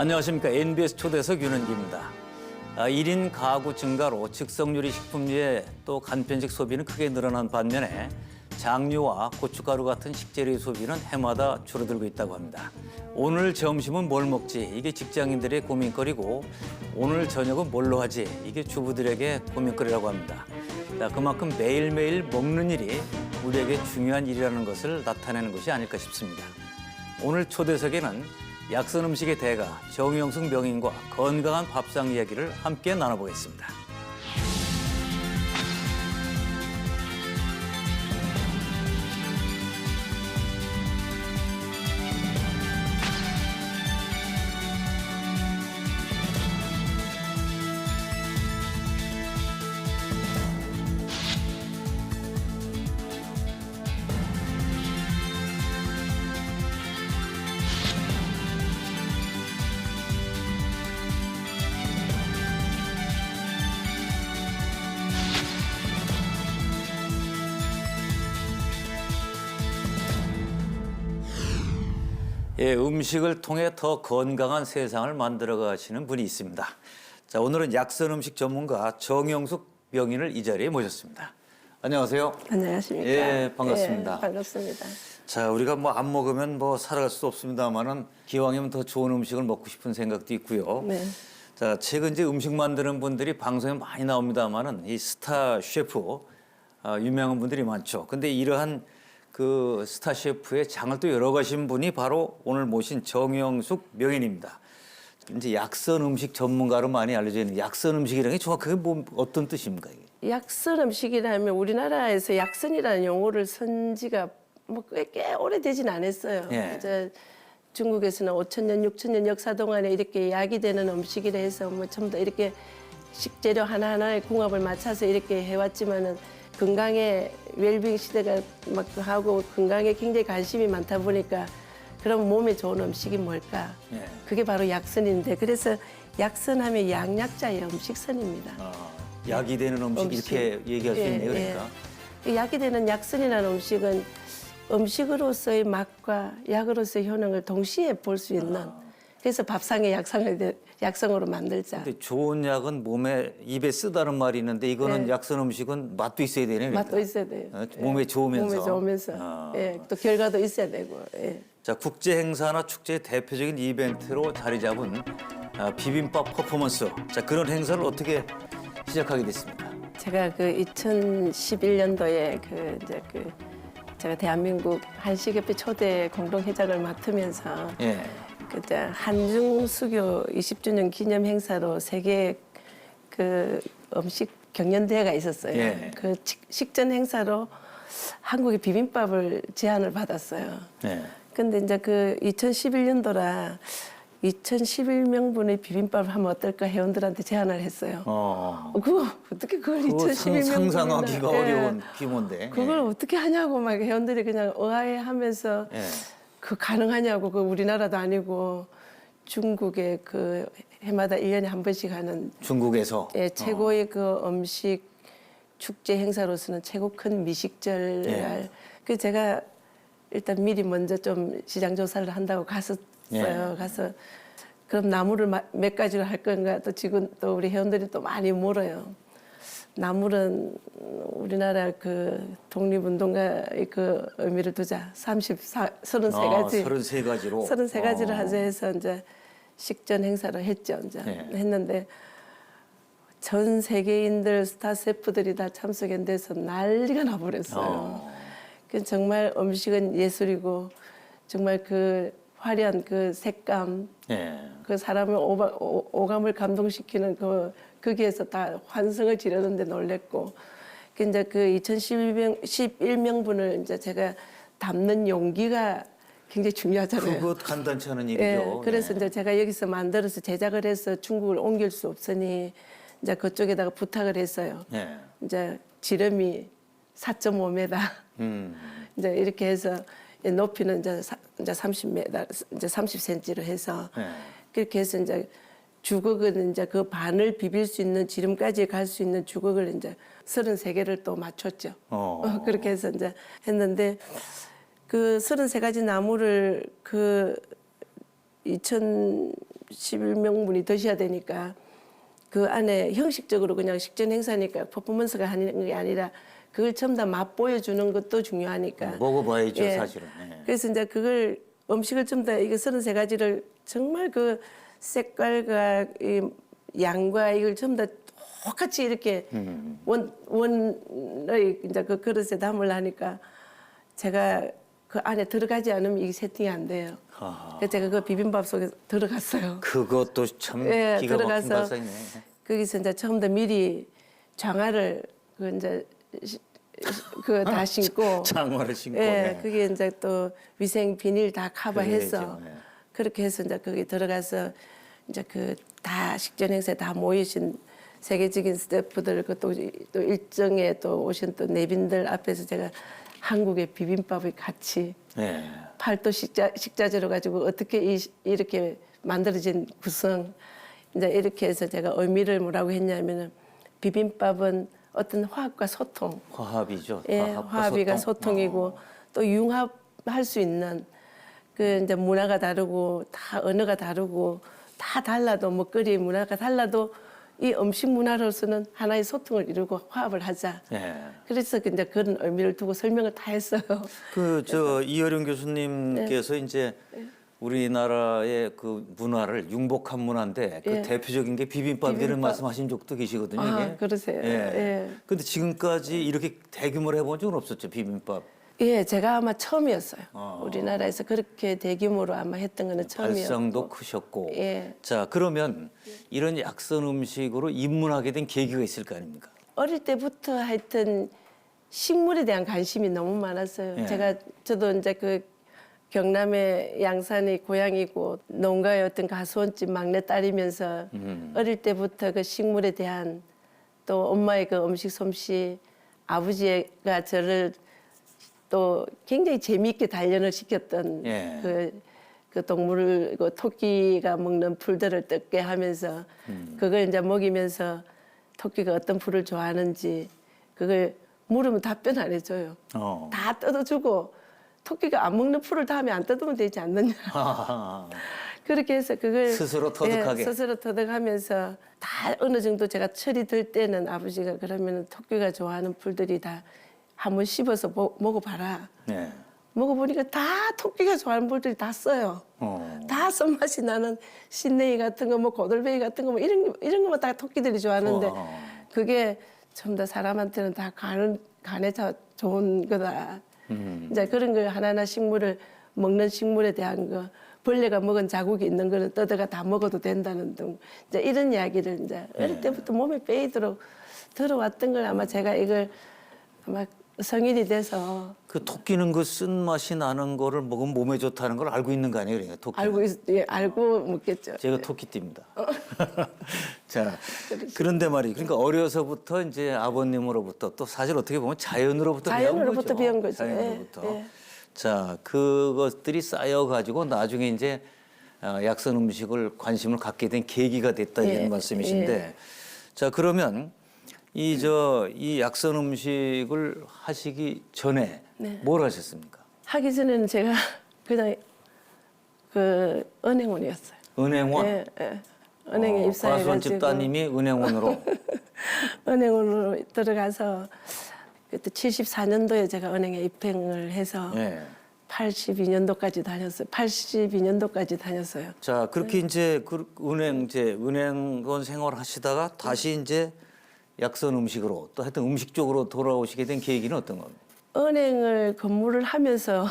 안녕하십니까. NBS 초대석 윤은기입니다. 1인 가구 증가로 즉석요리 식품류의 또 간편식 소비는 크게 늘어난 반면에 장류와 고춧가루 같은 식재료 소비는 해마다 줄어들고 있다고 합니다. 오늘 점심은 뭘 먹지? 이게 직장인들의 고민거리고 오늘 저녁은 뭘로 하지? 이게 주부들에게 고민거리라고 합니다. 그만큼 매일매일 먹는 일이 우리에게 중요한 일이라는 것을 나타내는 것이 아닐까 싶습니다. 오늘 초대석에는 약선 음식의 대가 정영숙 명인과 건강한 밥상 이야기를 함께 나눠보겠습니다. 예, 음식을 통해 더 건강한 세상을 만들어 가시는 분이 있습니다. 자, 오늘은 약선 음식 전문가 정영숙 명인을 이 자리에 모셨습니다. 안녕하세요. 안녕하십니까. 예, 반갑습니다. 예, 반갑습니다. 자, 우리가 뭐 안 먹으면 뭐 살아갈 수 없습니다만은 기왕이면 더 좋은 음식을 먹고 싶은 생각도 있고요. 네. 자, 최근 이제 음식 만드는 분들이 방송에 많이 나옵니다만은 이 스타 셰프 유명한 분들이 많죠. 근데 이러한 그 스타 셰프의 장을 또 열어가신 분이 바로 오늘 모신 정영숙 명인입니다. 이제 약선 음식 전문가로 많이 알려져 있는 약선 음식이라는 게 정확하게 뭐 어떤 뜻입니까? 이게? 약선 음식이라면 우리나라에서 약선이라는 용어를 쓴 지가 뭐 꽤 오래되진 않았어요. 예. 이제 중국에서는 5,000년, 6,000년 역사 동안에 이렇게 약이 되는 음식이라 해서 뭐 전부 다 이렇게 식재료 하나하나의 궁합을 맞춰서 이렇게 해왔지만은 건강에 웰빙 시대가 막 하고 건강에 굉장히 관심이 많다 보니까 그럼 몸에 좋은 음식이 뭘까? 예. 그게 바로 약선인데 그래서 약선하면 양약자의 음식선입니다. 약이 되는 음식 이렇게 얘기할 수 있네요. 그러니까. 예. 약이 되는 약선이라는 음식은 음식으로서의 맛과 약으로서의 효능을 동시에 볼 수 있는 그래서 밥상의 약성으로 만들자. 근데 좋은 약은 몸에 입에 쓰다는 말이 있는데 이거는 네. 약선 음식은 맛도 있어야 되네요. 그러니까. 맛도 있어야 돼요. 몸에 좋으면서. 몸에 좋으면서. 예. 또 결과도 있어야 되고. 예. 자, 국제 행사나 축제의 대표적인 이벤트로 자리 잡은 비빔밥 퍼포먼스. 자, 그런 행사를 어떻게 시작하게 됐습니까? 제가 그 2011년도에 제가 대한민국 한식협회 초대 공동회장을 맡으면서 예. 그때 한중수교 20주년 기념 행사로 세계 그 음식 경연대회가 있었어요. 예. 그 식전 행사로 한국의 비빔밥을 제안을 받았어요. 예. 근데 이제 그 2011년도라 2011명분의 비빔밥을 하면 어떨까 회원들한테 제안을 했어요. 그거 어떻게 그걸 그거 2011명분이나 상상하기가 어려운 규모인데. 그걸 어떻게 하냐고 막 회원들이 그냥 의아해하면서 예. 그 가능하냐고 그 우리나라도 아니고 중국에 그 해마다 1년에 한 번씩 하는 중국에서. 예, 최고의 그 음식 축제 행사로서는 최고 큰 미식절 예. 날. 그래서 제가 일단 미리 먼저 좀 시장 조사를 한다고 갔었어요. 예. 가서 그럼 나물을 몇 가지를 할 건가 또 지금 또 우리 회원들이 또 많이 물어요. 나물은 우리나라 그 독립운동가의 그 의미를 두자 33가지 33가지로. 33가지를 하자 해서 이제 식전 행사를 했죠. 이제 네. 했는데 전 세계인들 스타 셰프들이 다 참석해서 난리가 나버렸어요. 그 정말 음식은 예술이고 정말 그 화려한 그 색감, 예. 그 사람을 오감을 감동시키는 거기에서 다 환성을 지르는데 놀랬고, 이제 그 2011명분을 이제 제가 담는 용기가 굉장히 중요하잖아요. 그거 간단치 않은 일이죠. 예, 그래서 예. 이제 제가 여기서 만들어서 제작을 해서 중국을 옮길 수 없으니 이제 그쪽에다가 부탁을 했어요. 예. 이제 지름이 4.5m, 이제 이렇게 해서 높이는 이제 30m, 이제 30cm로 해서 예. 그렇게 해서 이제 주걱은 이제 그 반을 비빌 수 있는 지름까지 갈 수 있는 주걱을 이제 33개를 또 맞췄죠. 그렇게 해서 이제 했는데 그 33가지 나무를 그 11명분이 드셔야 되니까 그 안에 형식적으로 그냥 식전 행사니까 퍼포먼스가 하는 게 아니라 그걸 전부 다 맛보여 주는 것도 중요하니까. 먹어봐야죠, 예. 사실은. 예. 그래서 이제 그걸 음식을 전부 다 이거 33가지를 정말 그 색깔과 이 양과 이걸 전부 다 똑같이 이렇게 원의 이제 그 그릇에 담으려니까 제가 그 안에 들어가지 않으면 이게 세팅이 안 돼요. 아하. 그래서 제가 그 비빔밥 속에 들어갔어요. 그것도 참 예, 기가 막힌 들어가서 발상이네. 거기서 이제 처음부터 미리 장화를 그 이제 그 다 신고 장화를 신고. 예, 네. 그게 이제 또 위생 비닐 다 커버해서 그래야죠, 네. 그렇게 해서 이제 거기 들어가서 이제 그 다 식전 행사에 다 모이신 세계적인 스태프들 그또 일정에 또 오신 또 내빈들 앞에서 제가 한국의 비빔밥을 같이 네. 팔도 식자재로 가지고 어떻게 이렇게 만들어진 구성 이제 이렇게 해서 제가 의미를 뭐라고 했냐면은 비빔밥은 어떤 화합과 소통, 화합이죠. 예, 화합과 화합이가 소통. 소통이고 또 융합할 수 있는 그 이제 문화가 다르고 다 언어가 다르고 다 달라도 먹거리 문화가 달라도 이 음식 문화로서는 하나의 소통을 이루고 화합을 하자. 예. 그래서 이제 그런 의미를 두고 설명을 다 했어요. 그 저 이어령 교수님께서 네. 이제 우리나라의 그 문화를 융복한 문화인데 그 예. 대표적인 게 비빔밥이라는 비빔밥. 말씀하신 적도 계시거든요. 아, 이게. 그러세요? 예. 예. 근데 지금까지 이렇게 대규모로 해본 적은 없었죠, 비빔밥. 예, 제가 아마 처음이었어요. 아. 우리나라에서 그렇게 대규모로 아마 했던 거는 처음이었고. 발상도 크셨고. 예. 자, 그러면 이런 약선 음식으로 입문하게 된 계기가 있을 거 아닙니까? 어릴 때부터 하여튼 식물에 대한 관심이 너무 많았어요. 예. 저도 이제 그 경남의 양산이 고향이고 농가의 어떤 가수원집 막내 딸이면서 어릴 때부터 그 식물에 대한 또 엄마의 그 음식 솜씨, 아버지가 저를 또 굉장히 재미있게 단련을 시켰던 예. 그 동물, 그 토끼가 먹는 풀들을 뜯게 하면서 그걸 이제 먹이면서 토끼가 어떤 풀을 좋아하는지 그걸 물으면 답변 안 해줘요. 다 뜯어주고 토끼가 안 먹는 풀을 다음에 안 뜯으면 되지 않느냐. 아하하. 그렇게 해서 그걸 스스로 터득하게. 예, 스스로 터득하면서 다 어느 정도 제가 철이 들 때는 아버지가 그러면 토끼가 좋아하는 풀들이 다 한번 씹어서 먹어봐라. 네. 먹어보니까 다 토끼가 좋아하는 풀들이 다 써요. 다 손맛이 나는 신내이 같은 거, 뭐 고들베이 같은 거, 뭐 이런 것만 다 토끼들이 좋아하는데 그게 좀 더 사람한테는 다 간에 좋은 거다. 이제 그런 걸 하나하나 식물을 먹는 식물에 대한 거, 벌레가 먹은 자국이 있는 거는 뜯어가 다 먹어도 된다는 등 이제 이런 이야기를 이제 어릴 때부터 몸에 빼이도록 들어왔던 걸 아마 제가 이걸 아마 성인이 돼서 그 토끼는 그 쓴맛이 나는 거를 먹으면 몸에 좋다는 걸 알고 있는 거 아니에요? 그러니까 토끼는. 알고 먹겠죠. 제가 토끼띠입니다. 자, 그런데 말이죠. 그러니까 어려서부터 이제 아버님으로부터 또 사실 어떻게 보면 자연으로부터 자연으로부터 배운 거죠. 자연으로부터. 예, 예. 자, 그것들이 쌓여가지고 나중에 이제 약선 음식을 관심을 갖게 된 계기가 됐다 예, 이런 말씀이신데, 자 그러면 이 약선 음식을 하시기 전에 네. 뭘 하셨습니까? 하기 전에는 제가 그냥 그 은행원이었어요. 은행원. 예, 예. 은행에 입사해가지고 과수원집 따님이 은행원으로. 은행원으로 들어가서 그때 74년도에 제가 은행에 입행을 해서 예. 82년도까지 다녔어요. 82년도까지 다녔어요. 자 그렇게 이제 그 은행원 생활 하시다가 다시 이제 약선 음식으로 또 하여튼 음식 쪽으로 돌아오시게 된 계기는 어떤 겁니까? 은행을 근무를 하면서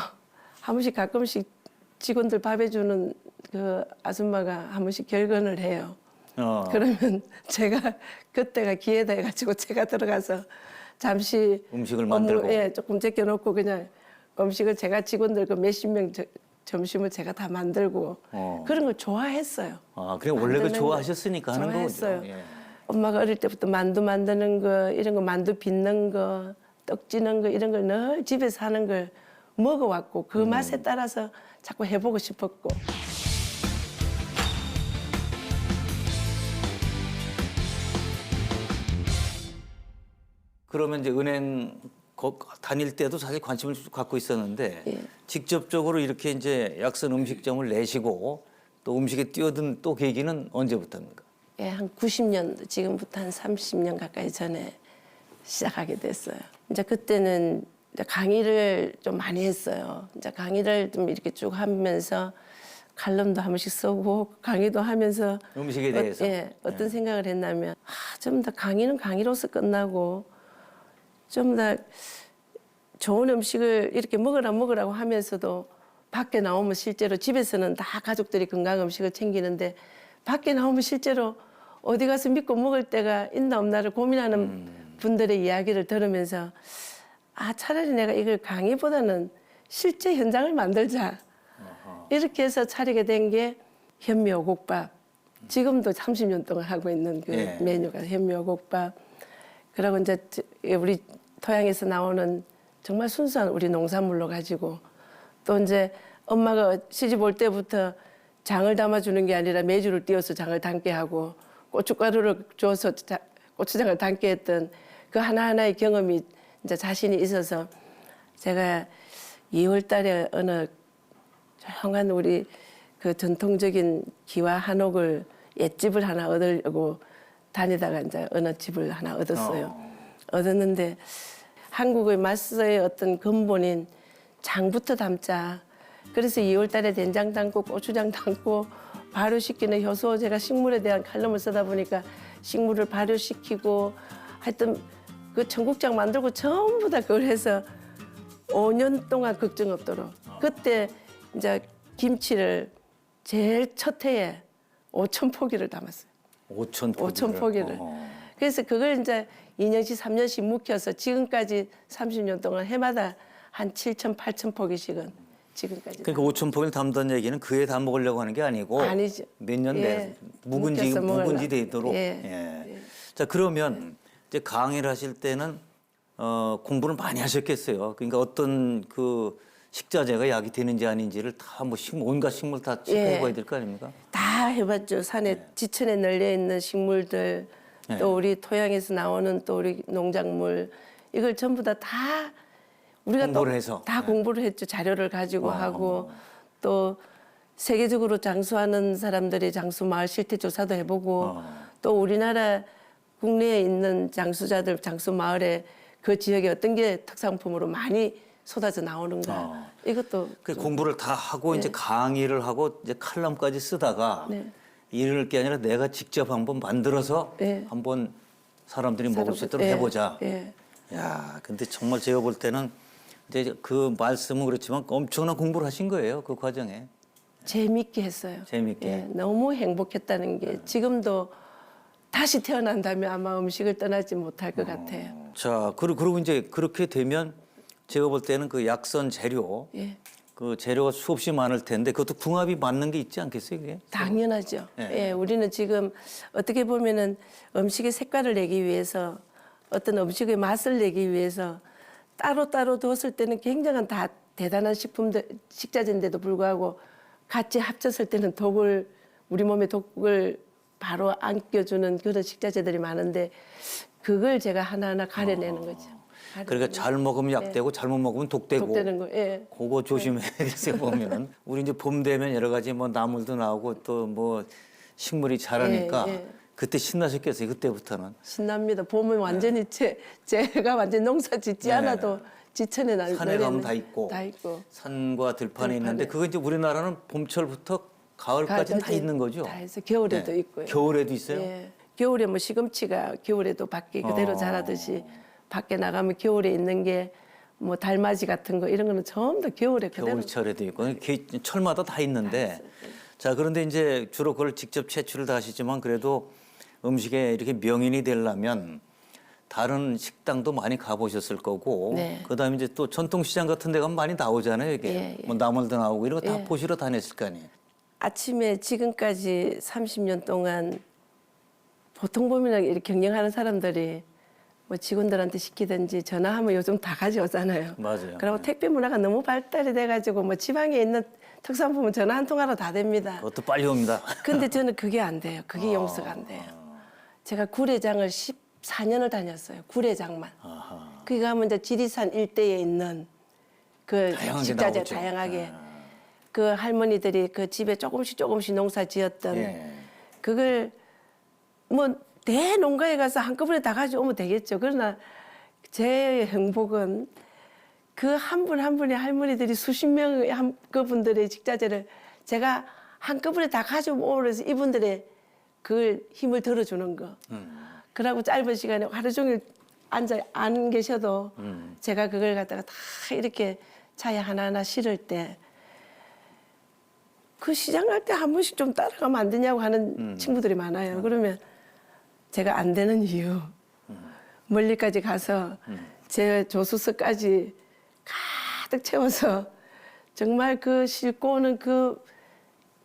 한 번씩 가끔씩 직원들 밥 해주는 그 아줌마가 한 번씩 결근을 해요. 그러면 제가 그때가 기회다 해가지고 제가 들어가서 잠시 음식을 만들고. 예, 조금 제껴놓고 그냥 음식을 제가 직원들 그 몇십 명 점심을 제가 다 만들고 그런 걸 좋아했어요. 아, 그래 원래 그 만드는 좋아하셨으니까 거 하는 좋아했어요. 거죠. 예. 엄마가 어릴 때부터 만두 만드는 거 이런 거 만두 빚는 거 떡 찌는 거 이런 걸 늘 집에서 하는 걸 먹어왔고 그 맛에 따라서 자꾸 해보고 싶었고. 그러면 이제 은행 다닐 때도 사실 관심을 갖고 있었는데 예. 직접적으로 이렇게 이제 약선 음식점을 내시고 또 음식에 뛰어든 또 계기는 언제부터입니까? 예, 한 90년, 지금부터 한 30년 가까이 전에 시작하게 됐어요. 이제 그때는 이제 강의를 좀 많이 했어요. 이제 강의를 좀 이렇게 쭉 하면서 칼럼도 한 번씩 쓰고 강의도 하면서 음식에 대해서. 어떤 생각을 했냐면 좀 더 강의는 강의로서 끝나고 좀 더 좋은 음식을 이렇게 먹으라고 하면서도 밖에 나오면 실제로 집에서는 다 가족들이 건강 음식을 챙기는데 밖에 나오면 실제로 어디 가서 믿고 먹을 때가 있나 없나를 고민하는 분들의 이야기를 들으면서 차라리 내가 이걸 강의보다는 실제 현장을 만들자. 이렇게 해서 차리게 된 게 현미오곡밥. 지금도 30년 동안 하고 있는 그 예. 메뉴가 현미오곡밥. 그리고 이제 우리 토양에서 나오는 정말 순수한 우리 농산물로 가지고 또 이제 엄마가 시집 올 때부터 장을 담아주는 게 아니라 메주를 띄워서 장을 담게 하고 고춧가루를 줘서 고추장을 담게 했던 그 하나하나의 경험이 이제 자신이 있어서 제가 2월 달에 어느 조용한 우리 그 전통적인 기와 한옥을 옛집을 하나 얻으려고 다니다가 이제 어느 집을 하나 얻었어요. 얻었는데 한국의 맛의 어떤 근본인 장부터 담자. 그래서 2월 달에 된장 담고 고추장 담고 발효시키는 효소 제가 식물에 대한 칼럼을 쓰다 보니까 식물을 발효시키고 하여튼 그 청국장 만들고 전부 다 그걸 해서 5년 동안 걱정 없도록 그때 이제 김치를 제일 첫 해에 5천 포기를 담았어요. 5천 포기를. 그래서 그걸 이제 2년씩 3년씩 묵혀서 지금까지 30년 동안 해마다 한 7천 8천 포기씩은 지금까지. 그러니까 5천 포기를 담던 얘기는 그 해 다 먹으려고 하는 게 아니고 아니죠. 몇 년 내 묵은지 되도록. 예. 자 그러면 이제 강의를 하실 때는 공부를 많이 하셨겠어요. 그러니까 어떤 그 식자재가 약이 되는지 아닌지를 다 뭐 온갖 식물 다 체크해봐야 될 거 아닙니까? 다 해봤죠. 산에 지천에 널려 있는 식물들 또 우리 토양에서 나오는 또 우리 농작물 이걸 전부 다 우리가 공부를 해서. 다 공부를 했죠. 자료를 가지고 하고 또 세계적으로 장수하는 사람들의 장수 마을 실태 조사도 해보고 또 우리나라 국내에 있는 장수자들 장수 마을에 그 지역에 어떤 게 특산품으로 많이 쏟아져 나오는가 이것도 그 공부를 다 하고 이제 강의를 하고 이제 칼럼까지 쓰다가 이럴 게 아니라 내가 직접 한번 만들어서 한번 사람들이 먹을 수 있도록 해보자. 야, 근데 정말 제가 볼 때는 이제 그 말씀은 그렇지만 엄청난 공부를 하신 거예요, 그 과정에. 재밌게 했어요. 재밌게. 너무 행복했다는 게 지금도 다시 태어난다면 아마 음식을 떠나지 못할 것 같아요. 자, 그리고 이제 그렇게 되면 제가 볼 때는 그 약선 재료, 그 재료가 수없이 많을 텐데 그것도 궁합이 맞는 게 있지 않겠어요, 그게? 당연하죠. 우리는 지금 어떻게 보면은 음식의 색깔을 내기 위해서 어떤 음식의 맛을 내기 위해서 따로따로 두었을 때는 굉장한 다 대단한 식자재인데도 불구하고 같이 합쳤을 때는 우리 몸에 독을 바로 안겨주는 그런 식자재들이 많은데 그걸 제가 하나하나 가려내는 거죠. 그러니까 잘 먹으면 약되고 잘못 먹으면 독되고. 독되는 거, 그거 조심해야겠어요, 보면은. 우리 이제 봄 되면 여러 가지 뭐 나물도 나오고 또 뭐 식물이 자라니까 그때 신나셨겠어요, 그때부터는. 신납니다. 봄은 완전히 제가 완전 농사 짓지 않아도 지천에 산에 가면 다 있고, 다 있고. 산과 들판에 있는데 그거 이제 우리나라는 봄철부터 가을까지 다 있는 거죠. 다 해서 겨울에도 있고요. 겨울에도 있어요? 겨울에 뭐 시금치가 겨울에도 밖에 그대로 자라듯이 밖에 나가면 겨울에 있는 게 뭐 달맞이 같은 거 이런 거는 전부 다 겨울에 그대로. 겨울철에도 있고 철마다 다 있는데 자 그런데 이제 주로 그걸 직접 채취를 다 하시지만 그래도 음식에 이렇게 명인이 되려면 다른 식당도 많이 가보셨을 거고 그다음에 이제 또 전통시장 같은 데 가면 많이 나오잖아요 이게 뭐 나물도 나오고 이런 거 다 보시러 다녔을 거 아니에요. 아침에 지금까지 30년 동안 보통 보면 이렇게 경영하는 사람들이 뭐 직원들한테 시키든지 전화하면 요즘 다 가져오잖아요. 맞아요. 그리고 택배 문화가 너무 발달이 돼가지고 뭐 지방에 있는 특산품은 전화 한 통화로 다 됩니다. 그것도 빨리 옵니다. 근데 저는 그게 안 돼요. 그게 용서가 안 돼요. 제가 구례장을 14년을 다녔어요. 구례장만. 그게 가면 이제 지리산 일대에 있는 그 다양하게 식자재 나오죠. 다양하게. 그 할머니들이 그 집에 조금씩 농사 지었던 예. 그걸 뭐 대농가에 가서 한꺼번에 다 가져오면 되겠죠. 그러나 제 행복은 그 한 분 한 분의 할머니들이 수십 명의 그분들의 식자재를 제가 한꺼번에 다 가져오면서 이분들의 그 힘을 들어주는 거. 그러고 짧은 시간에 하루 종일 앉아 안 계셔도 제가 그걸 갖다가 다 이렇게 차에 하나하나 실을 때 그 시장 갈 때 한 번씩 좀 따라가면 안 되냐고 하는 친구들이 많아요. 그러면 제가 안 되는 이유 멀리까지 가서 제 조수석까지 가득 채워서 정말 그 싣고 오는 그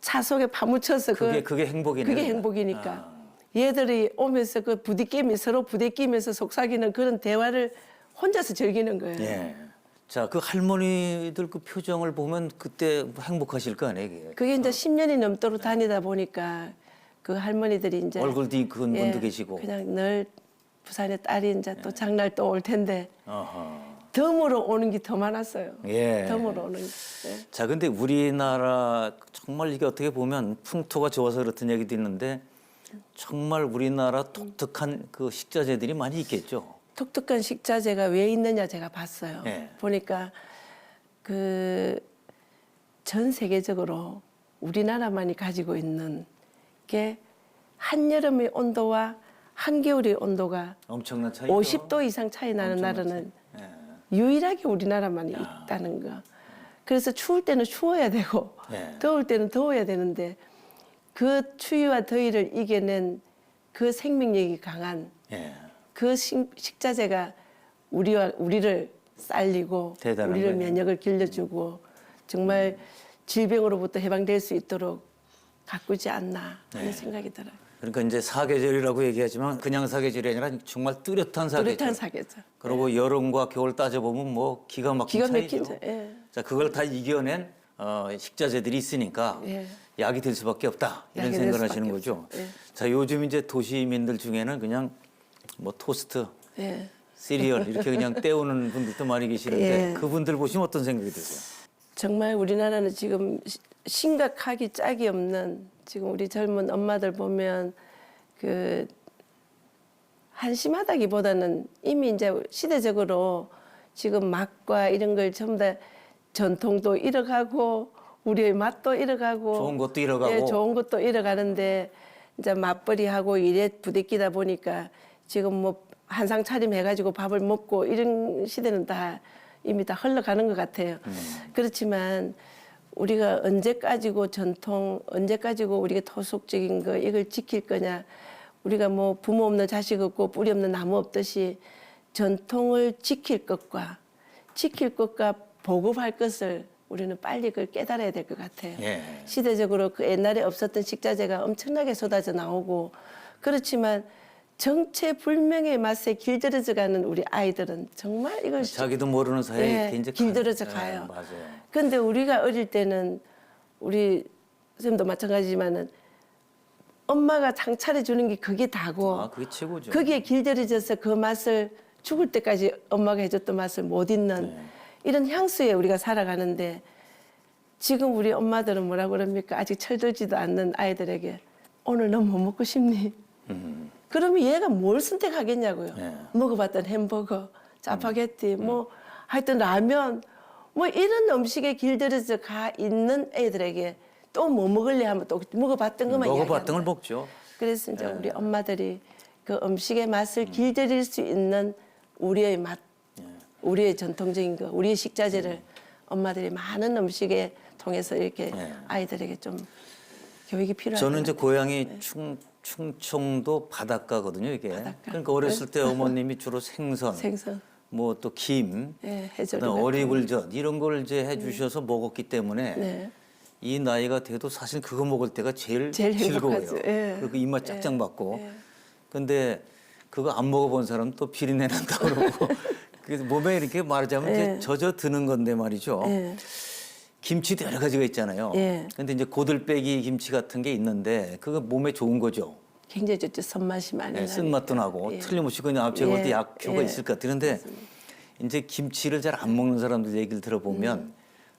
차 속에 파묻혀서 그게 행복이네요. 그게 행복이니까 얘들이 오면서 그 부딪힘이 서로 부대끼면서 속삭이는 그런 대화를 혼자서 즐기는 거예요. 예. 자, 그 할머니들 그 표정을 보면 그때 행복하실 거 아니에요, 이게. 그게 이제 10년이 넘도록 다니다 보니까 그 할머니들이 이제 얼굴 뒤큰 분도 계시고. 그냥 늘 부산의 딸이 이제 또 장날 또 올 텐데 어허. 덤으로 오는 게 더 많았어요. 예. 덤으로 오는 게. 예. 자, 근데 우리나라 정말 이게 어떻게 보면 풍토가 좋아서 그렇던 얘기도 있는데 정말 우리나라 독특한 그 식자재들이 많이 있겠죠. 독특한 식자재가 왜 있느냐 제가 봤어요. 예. 보니까 그 전 세계적으로 우리나라만이 가지고 있는 게 한여름의 온도와 한겨울의 온도가 엄청난 차이죠. 50도 이상 차이 나는 엄청난 나라는 차이. 유일하게 우리나라만 있다는 거. 그래서 추울 때는 추워야 되고 예. 더울 때는 더워야 되는데 그 추위와 더위를 이겨낸 그 생명력이 강한 예. 그 식자재가 우리를 살리고 대단한 우리를 거예요. 면역을 길러주고 정말 질병으로부터 해방될 수 있도록 가꾸지 않나 하는 생각이 들어요. 그러니까 이제 사계절이라고 얘기하지만 그냥 사계절이 아니라 정말 뚜렷한 사계절. 뚜렷한 사계절. 그리고 여름과 겨울 따져보면 뭐 기가 막힌 기가 차이죠. 막힌 차- 예. 자, 그걸 다 이겨낸 식자재들이 있으니까 예. 약이 될 수밖에 없다 이런 약이 될 생각을 수밖에 하시는 거죠. 없죠. 예. 자, 요즘 이제 도시민들 중에는 그냥 뭐 토스트, 예. 시리얼 이렇게 그냥 때우는 분들도 많이 계시는데 예. 그분들 보시면 어떤 생각이 드세요? 정말 우리나라는 지금 심각하기 짝이 없는 지금 우리 젊은 엄마들 보면 그 한심하다기보다는 이미 이제 시대적으로 지금 맛과 이런 걸 전부 다 전통도 잃어가고 우리의 맛도 잃어가고 좋은 것도 잃어가고. 예, 좋은 것도 잃어가는데 이제 맞벌이하고 일에 부대끼다 보니까 지금 뭐 한상 차림해가지고 밥을 먹고 이런 시대는 다 이미 다 흘러가는 것 같아요. 그렇지만 우리가 언제까지고 전통, 언제까지고 우리가 토속적인 거 이걸 지킬 거냐. 우리가 뭐 부모 없는 자식 없고 뿌리 없는 나무 없듯이 전통을 지킬 것과 보급할 것을 우리는 빨리 그걸 깨달아야 될 것 같아요. 예. 시대적으로 그 옛날에 없었던 식자재가 엄청나게 쏟아져 나오고 그렇지만 정체불명의 맛에 길들여져 가는 우리 아이들은 정말 이걸 자기도 모르는 사이에 예, 이제 길들여져 예, 가요. 맞아요. 근데 우리가 어릴 때는 우리 선생님도 마찬가지지만은 엄마가 장 차려주는 게 그게 다고 아, 그게 최고죠. 거기에 길들여져서 그 맛을 죽을 때까지 엄마가 해줬던 맛을 못 잊는 네. 이런 향수에 우리가 살아가는데 지금 우리 엄마들은 뭐라 그럽니까? 아직 철들지도 않는 아이들에게 오늘 너 뭐 먹고 싶니? 그러면 얘가 뭘 선택하겠냐고요. 네. 먹어봤던 햄버거, 짜파게티, 뭐 하여튼 라면 뭐 이런 음식에 길들여져 가 있는 애들에게 또 뭐 먹을래 하면 또 먹어봤던 것만 먹어봤던 이야기하는 걸 거예요. 먹죠. 그래서 이제 우리 엄마들이 그 음식의 맛을 길들일 수 있는 우리의 맛, 우리의 전통적인 거, 우리의 식자재를 엄마들이 많은 음식에 통해서 이렇게 아이들에게 좀 교육이 필요하다. 저는 이제 고향이 충청도 바닷가거든요, 이게. 그러니까 어렸을 때 어머님이 주로 생선, 생선, 뭐 또 김, 예, 해조류 그다음 같은 어리굴젓 이런 걸 이제 해주셔서 먹었기 때문에 네. 이 나이가 돼도 사실 그거 먹을 때가 제일 제일 즐거워요. 행복하죠. 예. 그리고 입맛 짝짝 맞고. 근데 그거 안 먹어본 사람 또 비린내 난다 그러고 그래서 몸에 이렇게 말하자면 이제 젖어 드는 건데 말이죠. 예. 김치도 여러 가지가 있잖아요. 예. 근데 이제 고들빼기 김치 같은 게 있는데 그거 몸에 좋은 거죠. 굉장히 좋죠. 손맛이 많이 나요. 쓴맛도 나고 예. 틀림없이 그냥 앞제가 예. 약효가 예. 있을 것 같아요. 그런데 이제 김치를 잘 안 먹는 사람들 얘기를 들어보면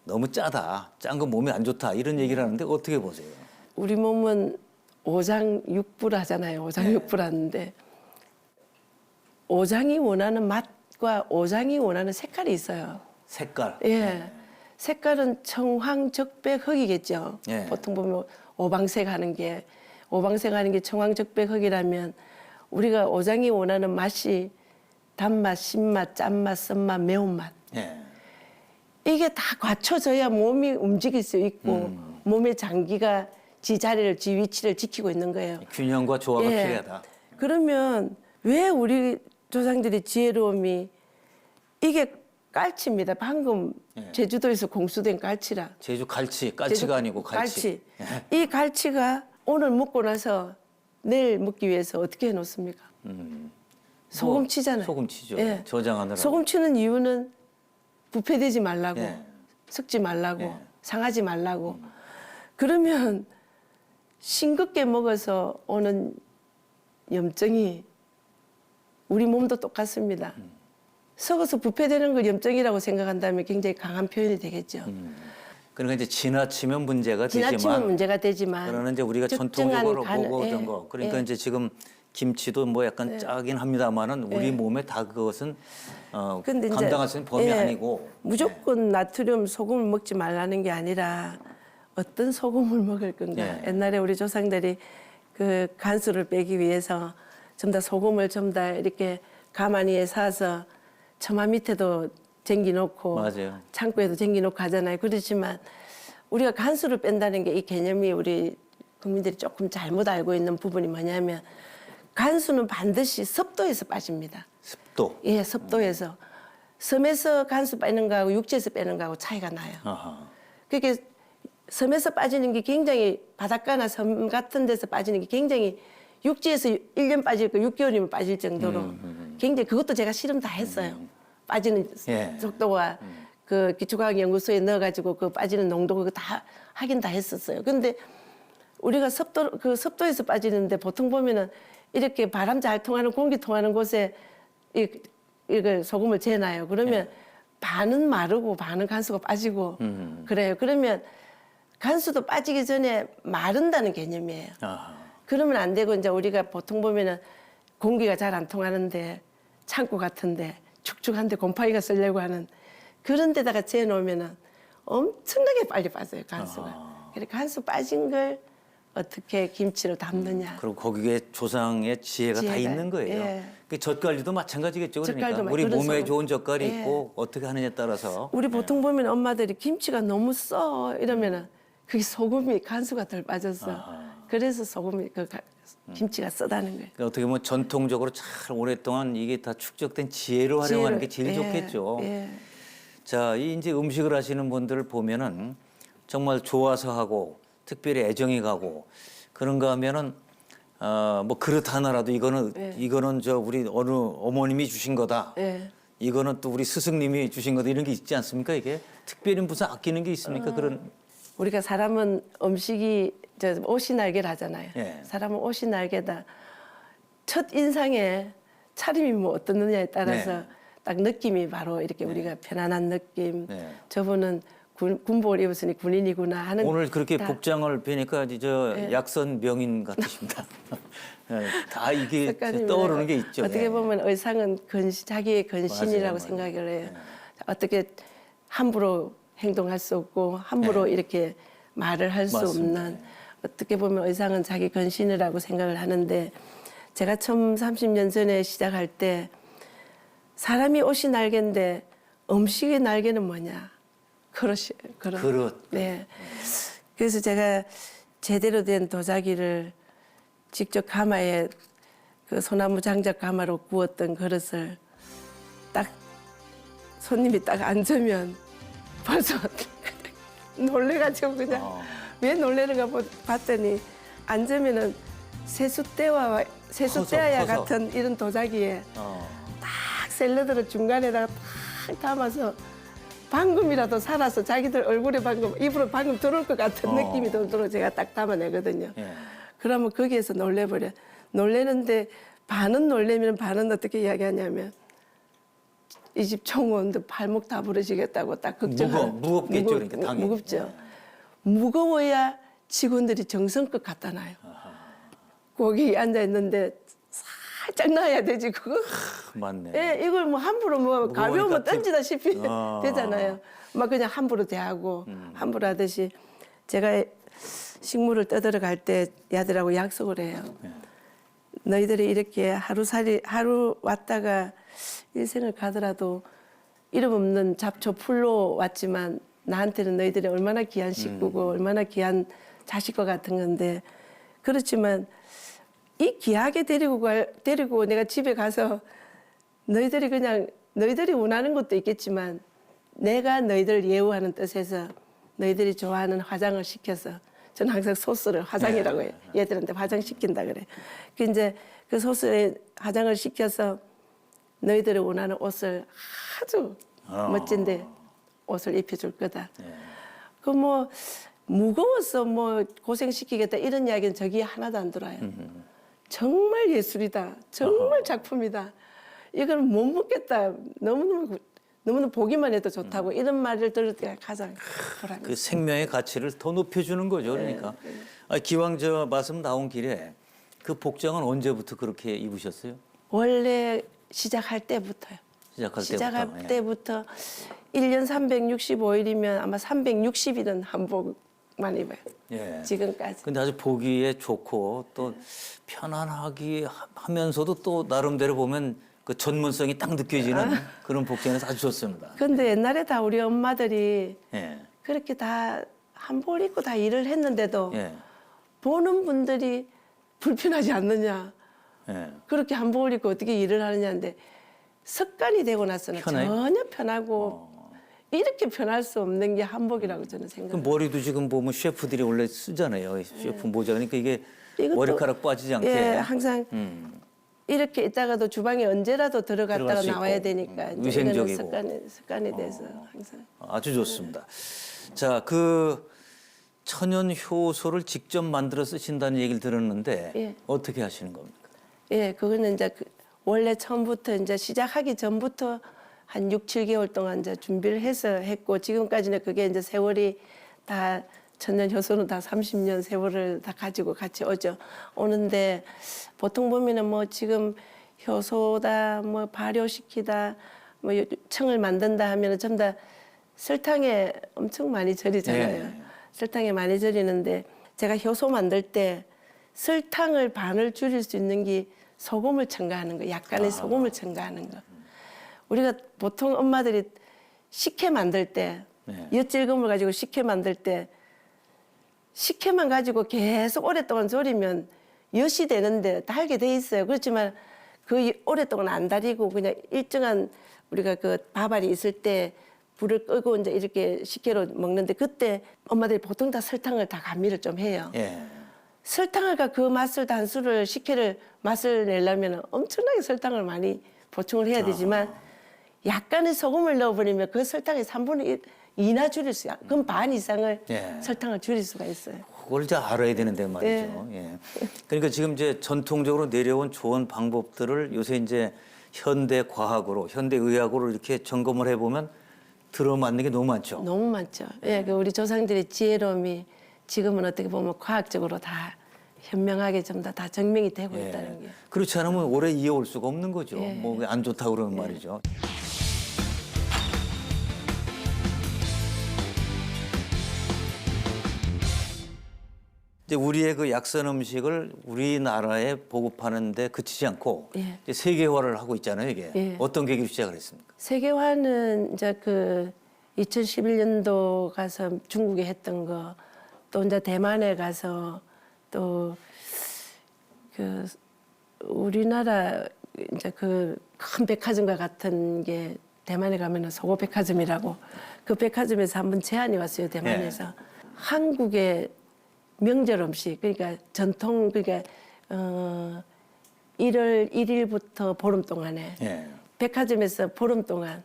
너무 짜다, 짠 거 몸에 안 좋다 이런 얘기를 하는데 어떻게 보세요? 우리 몸은 오장육부를 하잖아요. 오장육부를 하는데 오장이 원하는 맛과 오장이 원하는 색깔이 있어요. 색깔. 예. 색깔은 청황적백 흑이겠죠. 예. 보통 보면 오방색 하는 게 청황적백 흑이라면 우리가 오장이 원하는 맛이 단맛, 신맛, 짠맛, 쓴맛, 매운맛. 예. 이게 다 갖춰져야 몸이 움직일 수 있고 몸의 장기가 지 자리를, 지 위치를 지키고 있는 거예요. 균형과 조화가 예. 필요하다. 그러면 왜 우리 조상들이 지혜로움이 이게 깔치입니다. 방금 예. 제주도에서 공수된 깔치라. 제주 갈치, 깔치가 아니고 갈치. 이 갈치가 오늘 먹고 나서 내일 먹기 위해서 어떻게 해놓습니까? 소금 치잖아요. 소금 치죠. 예. 저장하느라고. 소금 치는 이유는 부패되지 말라고, 예. 섞지 말라고, 예. 상하지 말라고. 그러면 싱겁게 먹어서 오는 염증이 우리 몸도 똑같습니다. 썩어서 부패되는 걸 염증이라고 생각한다면 굉장히 강한 표현이 되겠죠. 그러니까 이제 지나치면 문제가 지나치면 되지만 문제가 되지만 그러는 이제 우리가 적정한 전통적으로 간- 보고 예, 오던 거. 그러니까 예. 이제 지금 김치도 뭐 약간 짜긴 합니다만은 우리 몸에 다 그것은 근데 이제, 감당할 수 있는 범위 예, 아니고. 무조건 나트륨 소금을 먹지 말라는 게 아니라 어떤 소금을 먹을 건가. 예. 옛날에 우리 조상들이 그 간수를 빼기 위해서 좀 더 소금을 좀 더 이렇게 가마니에 사서 처마 밑에도 쟁기놓고 맞아요. 창고에도 쟁기놓고 하잖아요. 그렇지만 우리가 간수를 뺀다는 게 이 개념이 우리 국민들이 조금 잘못 알고 있는 부분이 뭐냐면 간수는 반드시 습도에서 빠집니다. 습도. 예, 습도에서. 섬에서 간수 빼는 거하고 육지에서 빼는 거하고 차이가 나요. 아하. 그게 섬에서 빠지는 게 굉장히 바닷가나 섬 같은 데서 빠지는 게 굉장히 육지에서 1년 빠질 거 6개월이면 빠질 정도로 굉장히 그것도 제가 실험 다 했어요. 빠지는 예. 속도와 그 기초과학 연구소에 넣어가지고 그 빠지는 농도 그거 다 하긴 다 했었어요. 근데 우리가 습도에서 빠지는데 보통 보면은 이렇게 바람 잘 통하는 공기 통하는 곳에 이걸 소금을 재놔요. 그러면 반은 마르고 반은 간수가 빠지고 그래요. 그러면 간수도 빠지기 전에 마른다는 개념이에요. 아하. 그러면 안 되고 이제 우리가 보통 보면은 공기가 잘 안 통하는데 창고 같은데 축축한데 곰팡이가 쓰려고 하는 그런 데다가 재놓으면은 엄청나게 빨리 빠져요 간수가. 그러니까 간수 빠진 걸 어떻게 김치로 담느냐. 그리고 거기에 조상의 지혜가 다 지혜가, 있는 거예요. 예. 그 젓갈도 마찬가지겠죠. 그러니까 젓갈도 우리 그래서- 몸에 좋은 젓갈이 예. 있고 어떻게 하느냐에 따라서. 우리 보통 보면 엄마들이 김치가 너무 써 이러면은 그게 소금이 간수가 덜 빠졌어. 그래서 소금이 김치가 쓰다는 거예요. 그러니까 어떻게 보면 전통적으로 잘 오랫동안 이게 다 축적된 지혜를 활용하는 게 제일 예, 좋겠죠. 예. 자, 이 이제 음식을 하시는 분들을 보면은 정말 좋아서 하고 특별히 애정이 가고 그런가 하면은 뭐 그릇 하나라도 이거는 저 우리 어느 어머님이 주신 거다. 예. 이거는 또 우리 스승님이 주신 거다 이런 게 있지 않습니까? 이게 특별히 무슨 아끼는 게 있습니까? 그런 우리가 사람은 음식이 옷이 날개를 하잖아요. 예. 사람은 옷이 날개다. 첫 인상에 차림이 뭐 어떻느냐에 따라서 네. 딱 느낌이 바로 이렇게 우리가 편안한 느낌. 네. 저분은 군복을 입었으니 군인이구나 하는. 오늘 그렇게 다 복장을 뵈니까 저 약선 명인 같으십니다. 예, 다 이게 색깔이 떠오르는 게 있죠. 어떻게 예. 보면 의상은 자기의 근신이라고 맞아요. 생각을 해요. 어떻게 함부로 행동할 수 없고 함부로 이렇게 말을 할 수 맞습니다. 없는 어떻게 보면 의상은 자기 근신이라고 생각을 하는데 제가 처음 30년 전에 시작할 때 사람이 옷이 날개인데 음식의 날개는 뭐냐? 그릇이에요. 그릇. 네. 그래서 제가 제대로 된 도자기를 직접 가마에 그 소나무 장작 가마로 구웠던 그릇을 딱 손님이 딱 앉으면 벌써 놀래가지고 그냥 왜 놀래는가 봤더니 앉으면은 세숫대야 커서. 같은 이런 도자기에 딱 샐러드를 중간에다가 딱 담아서 방금이라도 살아서 자기들 얼굴에 방금 입으로 방금 들어올 것 같은 느낌이 들도록 제가 딱 담아내거든요. 예. 그러면 거기에서 놀래버려. 놀래는데 반은 놀래면 반은 어떻게 이야기하냐면 이 집 총무원도 발목 다 부러지겠다고 딱 걱정하고. 무겁겠죠, 그러니까 당연히. 무겁죠. 무거워야 직원들이 정성껏 갖다 놔요. 거기 앉아 있는데 살짝 놔야 되지 그거. 맞네. 예, 이걸 뭐 함부로 뭐 가벼우면 같은- 던지다시피 되잖아요. 막 그냥 함부로 대하고 함부로 하듯이 제가 식물을 떠들어 갈 때 야들하고 약속을 해요. 너희들이 이렇게 하루 왔다가 일생을 가더라도 이름 없는 잡초 풀로 왔지만 나한테는 너희들이 얼마나 귀한 식구고 얼마나 귀한 자식과 같은 건데 그렇지만 이 귀하게 데리고 내가 집에 가서 너희들이 그냥 너희들이 원하는 것도 있겠지만 내가 너희들을 예우하는 뜻에서 너희들이 좋아하는 화장을 시켜서 저는 항상 소스를 화장이라고 해요. 얘들한테 화장시킨다 그래. 그 이제 그 소스에 화장을 시켜서 너희들이 원하는 옷을 아주 멋진데 옷을 입혀줄 거다. 그 뭐 무거워서 뭐 고생시키겠다 이런 이야기는 저기 하나도 안 들어요. 정말 예술이다. 정말 작품이다. 이걸 못 먹겠다. 너무너무 보기만 해도 좋다고 이런 말을 들을 때가 가장 보람이 그 생명의 가치를 더 높여주는 거죠. 그러니까 기왕 저 말씀 나온 길에 그 복장은 언제부터 그렇게 입으셨어요? 원래 시작할 때부터요. 시작할 때부터 1년 365일이면 아마 360일은 한복만 입어요. 예. 지금까지. 근데 아주 보기에 좋고 또 편안하기 하면서도 또 나름대로 보면 그 전문성이 딱 느껴지는 그런 복장에서 아주 좋습니다. 근데 옛날에 다 우리 엄마들이 예. 그렇게 다 한복을 입고 다 일을 했는데도 예. 보는 분들이 불편하지 않느냐. 예. 그렇게 한복을 입고 어떻게 일을 하느냐인데 습관이 되고 나서는 편해요? 전혀 편하고 이렇게 편할 수 없는 게 한복이라고 저는 그 생각해요. 머리도 지금 보면 셰프들이 원래 쓰잖아요. 셰프 모자. 그러니까 이게 이것도- 머리카락 빠지지 않게. 예, 항상 이렇게 있다가도 주방에 언제라도 들어갈 들어갔다가 수 나와야 있고, 되니까 이제 위생적이고. 이거는 습관이 돼서 항상. 아주 좋습니다. 자, 그 천연 효소를 직접 만들어 쓰신다는 얘기를 들었는데 예. 어떻게 하시는 겁니까? 예, 그거는 이제 원래 처음부터 이제 시작하기 전부터 한 6, 7개월 동안 이제 준비를 해서 했고 지금까지는 그게 이제 세월이 다 천년 효소는 다 30년 세월을 다 가지고 같이 오는데 보통 보면은 뭐 지금 효소다 뭐 발효시키다 뭐 청을 만든다 하면은 전부 다 설탕에 엄청 많이 절이잖아요. 네. 설탕에 많이 절이는데 제가 효소 만들 때 설탕을 반을 줄일 수 있는 게 소금을 첨가하는 거, 약간의 소금을 첨가하는 거. 우리가 보통 엄마들이 식혜 만들 때, 네. 엿질금을 가지고 식혜 만들 때, 식혜만 가지고 계속 오랫동안 졸이면 엿이 되는데 달게 돼 있어요. 그렇지만 그 오랫동안 안 달이고 그냥 일정한 우리가 그 밥알이 있을 때 불을 끄고 이제 이렇게 식혜로 먹는데 그때 엄마들이 보통 다 설탕을 다 가미를 좀 해요. 예. 설탕을 그 맛을 단수를 식혜를 맛을 내려면 엄청나게 설탕을 많이 보충을 해야 되지만 약간의 소금을 넣어버리면 그 설탕의 3분의 1이나 줄일 수 있어요. 그럼 반 이상을 예. 설탕을 줄일 수가 있어요. 그걸 이제 알아야 되는데 말이죠. 예. 그러니까 지금 이제 전통적으로 내려온 좋은 방법들을 요새 이제 현대 과학으로, 현대 의학으로 이렇게 점검을 해보면 들어맞는 게 너무 많죠. 너무 많죠. 예, 그 우리 조상들의 지혜로움이 지금은 어떻게 보면 과학적으로 다 현명하게 좀 다 증명이 되고 예. 있다는 게. 그렇지 않으면 오래 이어올 수가 없는 거죠. 예. 뭐 안 좋다고 그러는 말이죠. 이제 우리의 그 약선 음식을 우리나라에 보급하는데 그치지 않고 예. 이제 세계화를 하고 있잖아요, 이게. 예. 어떤 계기로 시작을 했습니까? 세계화는 이제 그 2011년도 가서 중국에 했던 거, 또 이제 대만에 가서 또 그 우리나라 이제 그 큰 백화점과 같은 게 대만에 가면은 서고 백화점이라고 그 백화점에서 한번 제안이 왔어요, 대만에서. 한국의 명절 음식, 그러니까 전통, 그러니까 1월 1일부터 보름 동안에 예. 백화점에서 보름 동안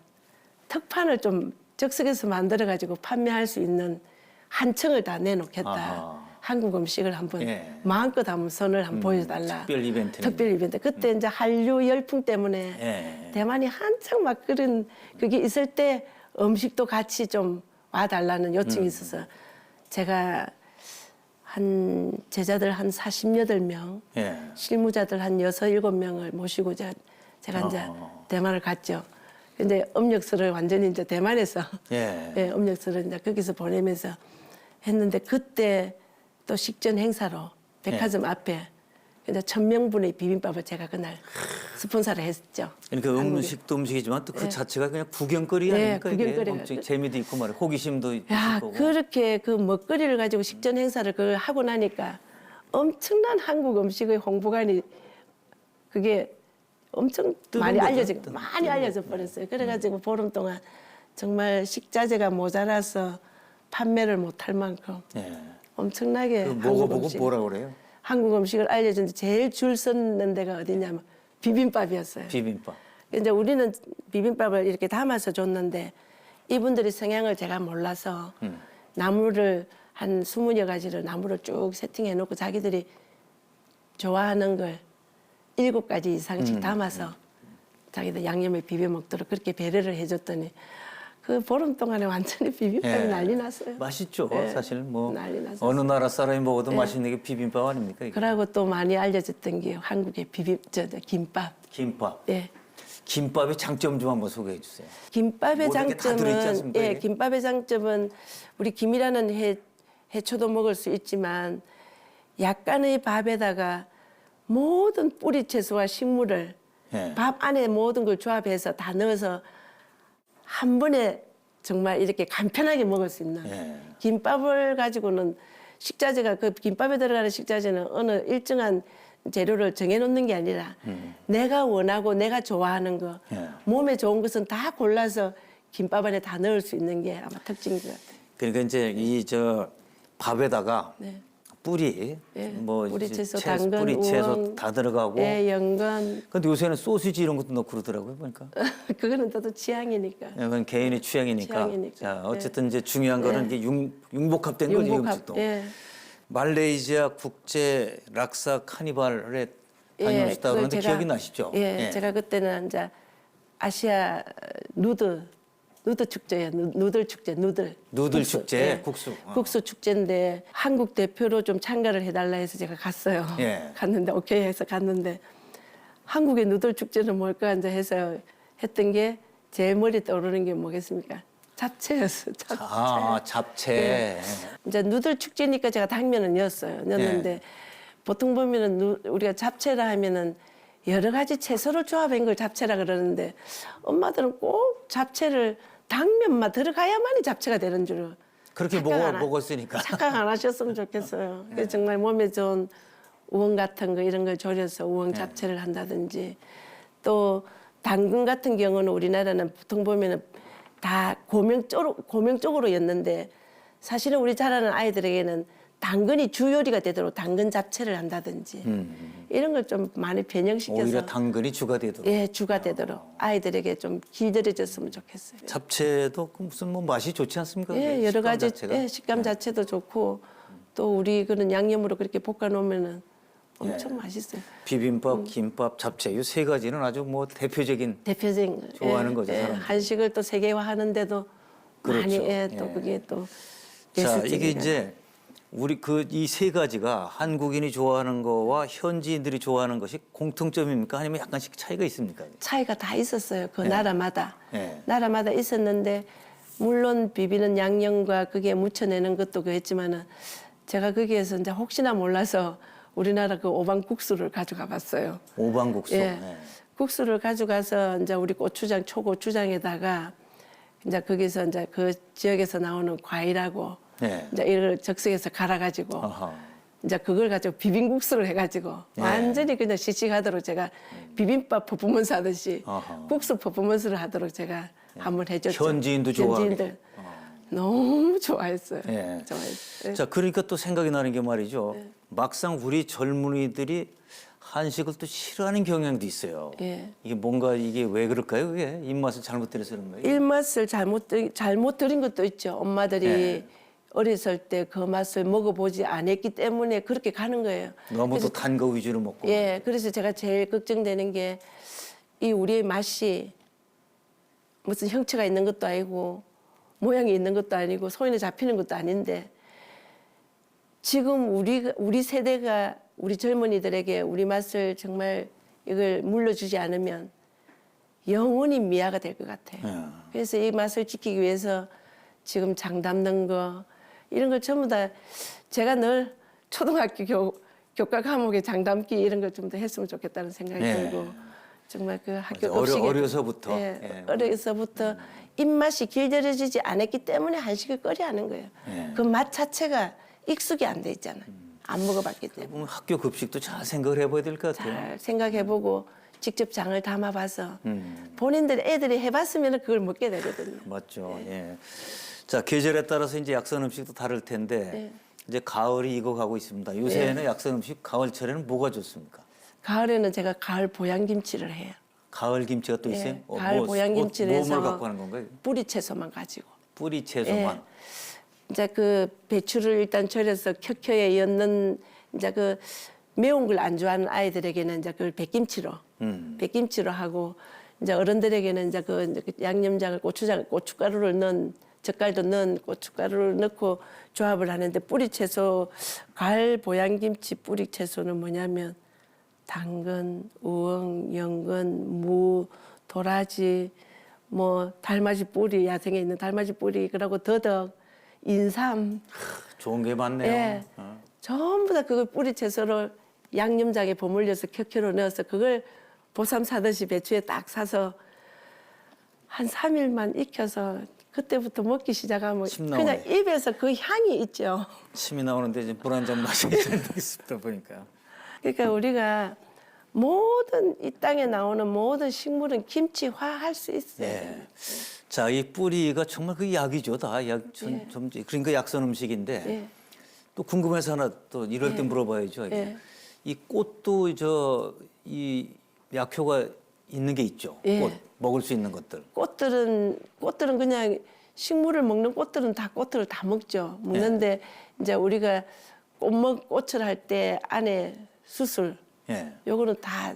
특판을 좀 적석에서 만들어 가지고 판매할 수 있는 한 층을 다 내놓겠다. 아하. 한국 음식을 한번 예. 마음껏 한번 선을 한번 보여달라. 특별 이벤트. 특별 이벤트. 그때 이제 한류 열풍 때문에 예. 대만이 한창 막 그런 그게 있을 때 음식도 같이 좀 와달라는 요청이 있어서 제가 한 제자들 한 48명, 예. 실무자들 한 6, 7명을 모시고 제가 이제 대만을 갔죠. 근데 음력설을 완전히 이제 대만에서 예. 예, 음력설을 이제 거기서 보내면서 했는데 그때 또 식전 행사로 백화점 앞에 이제 1,000명분의 비빔밥을 제가 그날 스폰서를 했죠. 그러니까 음식도 음식이지만 또 그 자체가 그냥 구경거리 아닙니까? 이게 구경거리가. 엄청 재미도 있고 말이야. 호기심도 있을 야, 거고. 그렇게 그 먹거리를 가지고 식전 행사를 그걸 하고 나니까 엄청난 한국 음식의 홍보관이 그게 엄청 뜨거운 많이 거죠? 알려지고 많이 알려져 버렸어요. 그래가지고 보름 동안 정말 식자재가 모자라서 판매를 못할 만큼 예. 엄청나게 그 한국 먹어보고 음식, 뭐라 그래요? 한국 음식을 알려주는데 제일 줄 섰는 데가 어디냐면 비빔밥이었어요. 비빔밥. 이제 우리는 비빔밥을 이렇게 담아서 줬는데 이분들이 성향을 제가 몰라서 나물을 한 20여 가지를 나물을 쭉 세팅해 놓고 자기들이 좋아하는 걸 7가지 이상씩 담아서 자기들 양념에 비벼 먹도록 그렇게 배려를 해줬더니 그 보름 동안에 완전히 비빔밥이 예. 난리 났어요. 맛있죠. 예. 사실 뭐 난리 났었어요. 어느 나라 사람이 먹어도 맛있는 게 비빔밥 아닙니까? 이게? 그러고 또 많이 알려졌던 게 한국의 김밥. 김밥. 예. 김밥의 장점 좀 한번 소개해 주세요. 김밥의 모든 게다 들어있지 장점은 않습니까, 예, 이게? 김밥의 장점은 우리 김이라는 해초도 먹을 수 있지만 약간의 밥에다가 모든 뿌리 채소와 식물을 예. 밥 안에 모든 걸 조합해서 다 넣어서 한 번에 정말 이렇게 간편하게 먹을 수 있는 예. 김밥을 가지고는 식자재가 그 김밥에 들어가는 식자재는 어느 일정한 재료를 정해놓는 게 아니라 내가 원하고 내가 좋아하는 거 예. 몸에 좋은 것은 다 골라서 김밥 안에 다 넣을 수 있는 게 아마 특징인 것 같아요. 그러니까 이제 이 저 밥에다가 네. 뿌리, 예, 뭐 뿌리 이제 채소, 당근, 뿌리 채소 우엉, 다 들어가고. 예, 연근 근데 요새는 소시지 이런 것도 넣고 그러더라고요, 보니까. 그거는 또 취향이니까. 예, 그건 개인의 취향이니까. 취향이니까. 자, 어쨌든 이제 중요한 거는 예. 이게 융복합된 거지, 이 융복합, 음식도. 예. 말레이시아 국제 락사 카니발에 다녀오셨다 그걸 그러는데 기억이 나시죠? 예, 제가 그때는 이제 아시아 누드 축제예요. 누들 축제, 누들. 누들 국수, 축제, 예. 국수. 국수 축제인데 한국 대표로 좀 참가를 해달라 해서 제가 갔어요. 예. 갔는데 오케이 해서 갔는데 한국의 누들 축제는 뭘까 이제 해서 했던 게 제 머리에 떠오르는 게 뭐겠습니까? 잡채였어요. 잡채. 아, 잡채. 예. 이제 누들 축제니까 제가 당면은 넣었는데 예. 보통 보면은 우리가 잡채라 하면은 여러 가지 채소를 조합한 걸 잡채라 그러는데 엄마들은 꼭 잡채를 당면만 들어가야만이 잡채가 되는 줄을 그렇게 먹었으니까. 착각 안 하셨으면 좋겠어요. 그래서 정말 몸에 좋은 우엉 같은 거 이런 걸 졸여서 우엉 잡채를 한다든지 또 당근 같은 경우는 우리나라는 보통 보면은 다 고명 쪽으로였는데 사실은 우리 자라는 아이들에게는 당근이 주 요리가 되도록 당근 잡채를 한다든지 이런 걸 좀 많이 변형시켜서 오히려 당근이 주가 되도록. 예, 주가 되도록 아이들에게 좀 길들여졌으면 좋겠어요. 잡채도 그 무슨 뭐 맛이 좋지 않습니까? 예, 그 여러 식감 가지 자체가? 예, 식감 자체도 좋고 또 우리 그런 양념으로 그렇게 볶아 놓으면은 엄청 맛있어요. 비빔밥, 김밥, 잡채 이 세 가지는 아주 뭐 대표적인 대표적인 좋아하는 거죠, 사람들이. 한식을 또 세계화하는데도 많이 그렇죠. 예, 또 예. 그게 또 자, 예술적인 이게 거. 이제 우리 그 이 세 가지가 한국인이 좋아하는 거와 현지인들이 좋아하는 것이 공통점입니까? 아니면 약간씩 차이가 있습니까? 차이가 다 있었어요. 그 나라마다. 예. 나라마다 있었는데 물론 비비는 양념과 그게 묻혀내는 것도 그랬지만은 제가 거기에서 이제 혹시나 몰라서 우리나라 그 오방국수를 가져가 봤어요. 오방국수. 예. 예. 국수를 가져가서 이제 우리 고추장, 초고추장에다가 이제 거기서 이제 그 지역에서 나오는 과일하고 예. 이제 이걸 적석에서 갈아가지고 아하. 이제 그걸 가지고 비빔국수를 해가지고 예. 완전히 그냥 씩씩하도록 제가 비빔밥 퍼포먼스 하듯이 아하. 국수 퍼포먼스를 하도록 제가 한번 해줬죠. 현지인도 좋아하게. 현지인들 너무 좋아했어요. 예. 좋아했어요. 자, 그러니까 또 생각이 나는 게 말이죠. 막상 우리 젊은이들이 한식을 또 싫어하는 경향도 있어요. 예. 이게 뭔가 이게 왜 그럴까요? 그게 입맛을 잘못 들여서 그런 거예요? 일맛을 잘못 들인 것도 있죠. 엄마들이 예. 어렸을 때 그 맛을 먹어보지 않았기 때문에 그렇게 가는 거예요. 너무 또 단 거 위주로 먹고. 예, 그래서 제가 제일 걱정되는 게 이 우리의 맛이 무슨 형체가 있는 것도 아니고 모양이 있는 것도 아니고 손에 잡히는 것도 아닌데 지금 우리 세대가 우리 젊은이들에게 우리 맛을 정말 이걸 물려주지 않으면 영원히 미아가 될 것 같아요. 그래서 이 맛을 지키기 위해서 지금 장 담는 거 이런 걸 전부 다 제가 늘 초등학교 교과 과목에 장 담기 이런 걸 좀 더 했으면 좋겠다는 생각이 예. 들고 정말 그 학교 맞아. 급식에 어려서부터. 예, 예. 어려서부터 입맛이 길들여지지 않았기 때문에 한식을 끓여 하는 거예요. 예. 그 맛 자체가 익숙이 안 돼 있잖아요. 안 먹어봤기 때문에. 그럼 학교 급식도 잘 생각을 해봐야 될 것 같아요. 잘 생각해보고 직접 장을 담아봐서 본인들 애들이 해봤으면 그걸 먹게 되거든요. 맞죠. 예. 자, 계절에 따라서 이제 약선 음식도 다를 텐데 예. 이제 가을이 익어가고 있습니다. 요새는 약선 음식 가을철에는 뭐가 좋습니까? 가을에는 제가 가을 보양김치를 해요. 가을 김치가 또 있어요? 예, 가을 보양김치를 해서 뭘 갖고 하는 건가요? 뿌리 채소만 가지고. 뿌리 채소만. 예. 이제 그 배추를 일단 절여서 켜켜에 넣는 이제 그 매운 걸 안 좋아하는 아이들에게는 이제 그걸 백김치로 하고 이제 어른들에게는 이제 그 양념장을 고춧가루를 넣은 젓갈도 넣은 고춧가루를 넣고 조합을 하는데 뿌리 채소 가을 보양김치 뿌리 채소는 뭐냐면 당근, 우엉, 연근, 무, 도라지, 뭐 달맞이 뿌리 야생에 있는 달맞이 뿌리 그리고 더덕, 인삼, 좋은 게 많네요. 예, 전부 다 그걸 뿌리 채소를 양념장에 버무려서 켜켜로 넣어서 그걸 보쌈 사듯이 배추에 딱 사서 한 3일만 익혀서 그때부터 먹기 시작하면 침 그냥 나오네. 입에서 그 향이 있죠. 침이 나오는데 지금 물 한 잔 마시게 된다겠습니다 보니까. 그러니까 우리가 모든 이 땅에 나오는 모든 식물은 김치화할 수 있어요. 예. 자, 이 뿌리가 정말 그 약이죠, 다. 그러니까 약선 음식인데 예. 또 궁금해서 하나 또 이럴 때 물어봐야죠. 이게. 예. 이 꽃도 이 약효가 있는 게 있죠. 예. 꽃 먹을 수 있는 것들. 꽃들은 그냥 식물을 먹는 꽃들은 다 꽃들을 다 먹죠. 먹는데 이제 우리가 꽃을 할 때 안에 수술 예. 요거는 다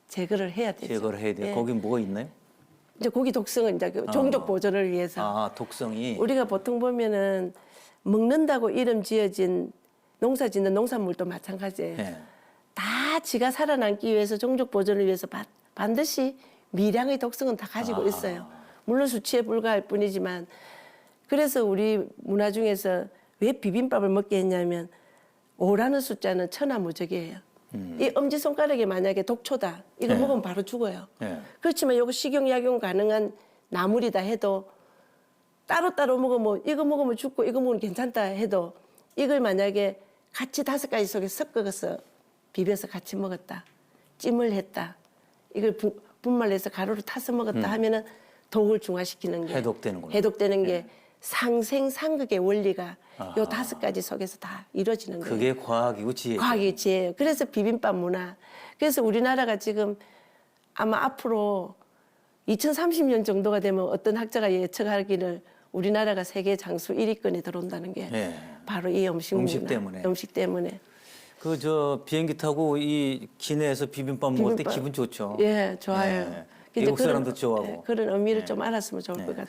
제거를 해야 되죠. 제거를 해야 돼요. 예. 거긴 뭐가 있나요? 이제 고기 독성은 이제 그 종족 보존을 위해서 아, 독성이. 우리가 보통 보면은 먹는다고 이름 지어진 농사 짓는 농산물도 마찬가지예요. 예. 다 지가 살아남기 위해서 종족 보존을 위해서 반드시 미량의 독성은 다 가지고 있어요. 물론 수치에 불과할 뿐이지만 그래서 우리 문화 중에서 왜 비빔밥을 먹게 했냐면 5라는 숫자는 천하무적이에요. 이 엄지손가락에 만약에 독초다. 이거 네. 먹으면 바로 죽어요. 네. 그렇지만 이거 식용, 약용 가능한 나물이다 해도 따로따로 먹으면 이거 먹으면 죽고 이거 먹으면 괜찮다 해도 이걸 만약에 같이 5가지 속에 섞어서 비벼서 같이 먹었다. 찜을 했다. 이걸 분말해서 가루로 타서 먹었다 하면은 독을 중화시키는 게 해독되는구나. 해독되는 게 상생상극의 원리가 요 5가지 속에서 다 이루어지는 거예요. 그게 과학이고 지혜죠. 과학의 지혜예요. 그래서 비빔밥 문화. 그래서 우리나라가 지금 아마 앞으로 2030년 정도가 되면 어떤 학자가 예측하기를 우리나라가 세계 장수 1위권에 들어온다는 게 예. 바로 이 음식 문화. 때문에. 음식 때문에. 비행기 타고 이 기내에서 비빔밥 먹을 때 비빔밥. 기분 좋죠. 예, 좋아요. 예. 근데 외국 사람도 좋아하고. 예, 그런 의미를 좀 알았으면 좋을 것 같아요.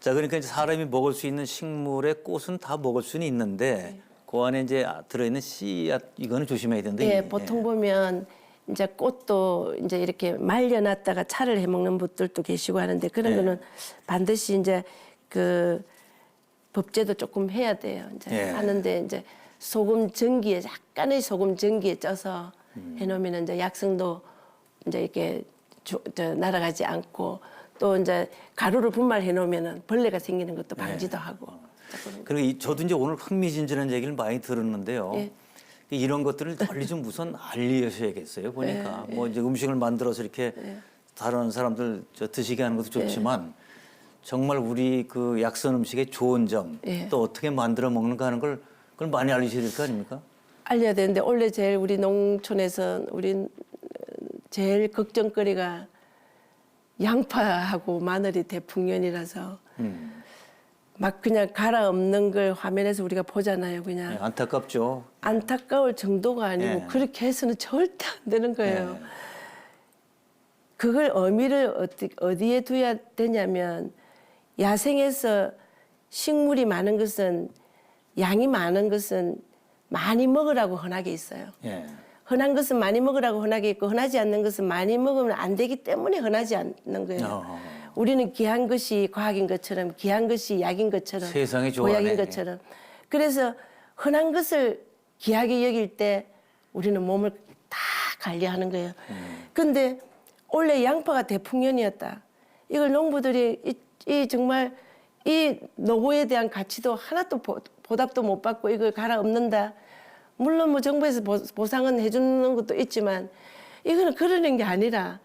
자, 그러니까 이제 사람이 먹을 수 있는 식물의 꽃은 다 먹을 수는 있는데 그 안에 이제 들어있는 씨앗 이거는 조심해야 된다. 예, 이게. 보통 보면 이제 꽃도 이제 이렇게 말려놨다가 차를 해 먹는 분들도 계시고 하는데 그런 예. 거는 반드시 이제 그 법제도 조금 해야 돼요. 이제 예. 하는데 이제 소금 전기에 약간의 소금 전기에 쪄서 해놓으면 이제 약성도 이제 이렇게 날아가지 않고 또 이제 가루를 분말해 놓으면은 벌레가 생기는 것도 방지도 하고. 그리고 저도 이제 오늘 흥미진진한 얘기를 많이 들었는데요. 예. 이런 것들을 널리 좀 우선 알리셔야겠어요. 보니까 뭐 이제 음식을 만들어서 이렇게 다른 사람들 드시게 하는 것도 좋지만 정말 우리 그 약선 음식의 좋은 점 또 어떻게 만들어 먹는가 하는 걸 그걸 많이 알리셔야 될 거 아닙니까? 알려야 되는데 원래 제일 우리 농촌에서 우리 제일 걱정거리가 양파하고 마늘이 대풍년이라서 막 그냥 갈아엎는 걸 화면에서 우리가 보잖아요. 그냥 네, 안타깝죠. 안타까울 정도가 아니고 예. 그렇게 해서는 절대 안 되는 거예요. 예. 그걸 의미를 어디에 둬야 되냐면 야생에서 식물이 많은 것은 양이 많은 것은 많이 먹으라고 흔하게 있어요. 예. 흔한 것은 많이 먹으라고 흔하게 있고 흔하지 않는 것은 많이 먹으면 안 되기 때문에 흔하지 않는 거예요. 어. 우리는 귀한 것이 과학인 것처럼 귀한 것이 약인 것처럼 세상이 좋아하네. 보약인 것처럼 그래서 흔한 것을 귀하게 여길 때 우리는 몸을 다 관리하는 거예요. 근데 원래 양파가 대풍년이었다. 이걸 농부들이 이 정말 이 노고에 대한 가치도 하나도 보답도 못 받고 이걸 갈아엎는다. 물론 뭐 정부에서 보상은 해주는 것도 있지만 이거는 그러는 게 아니라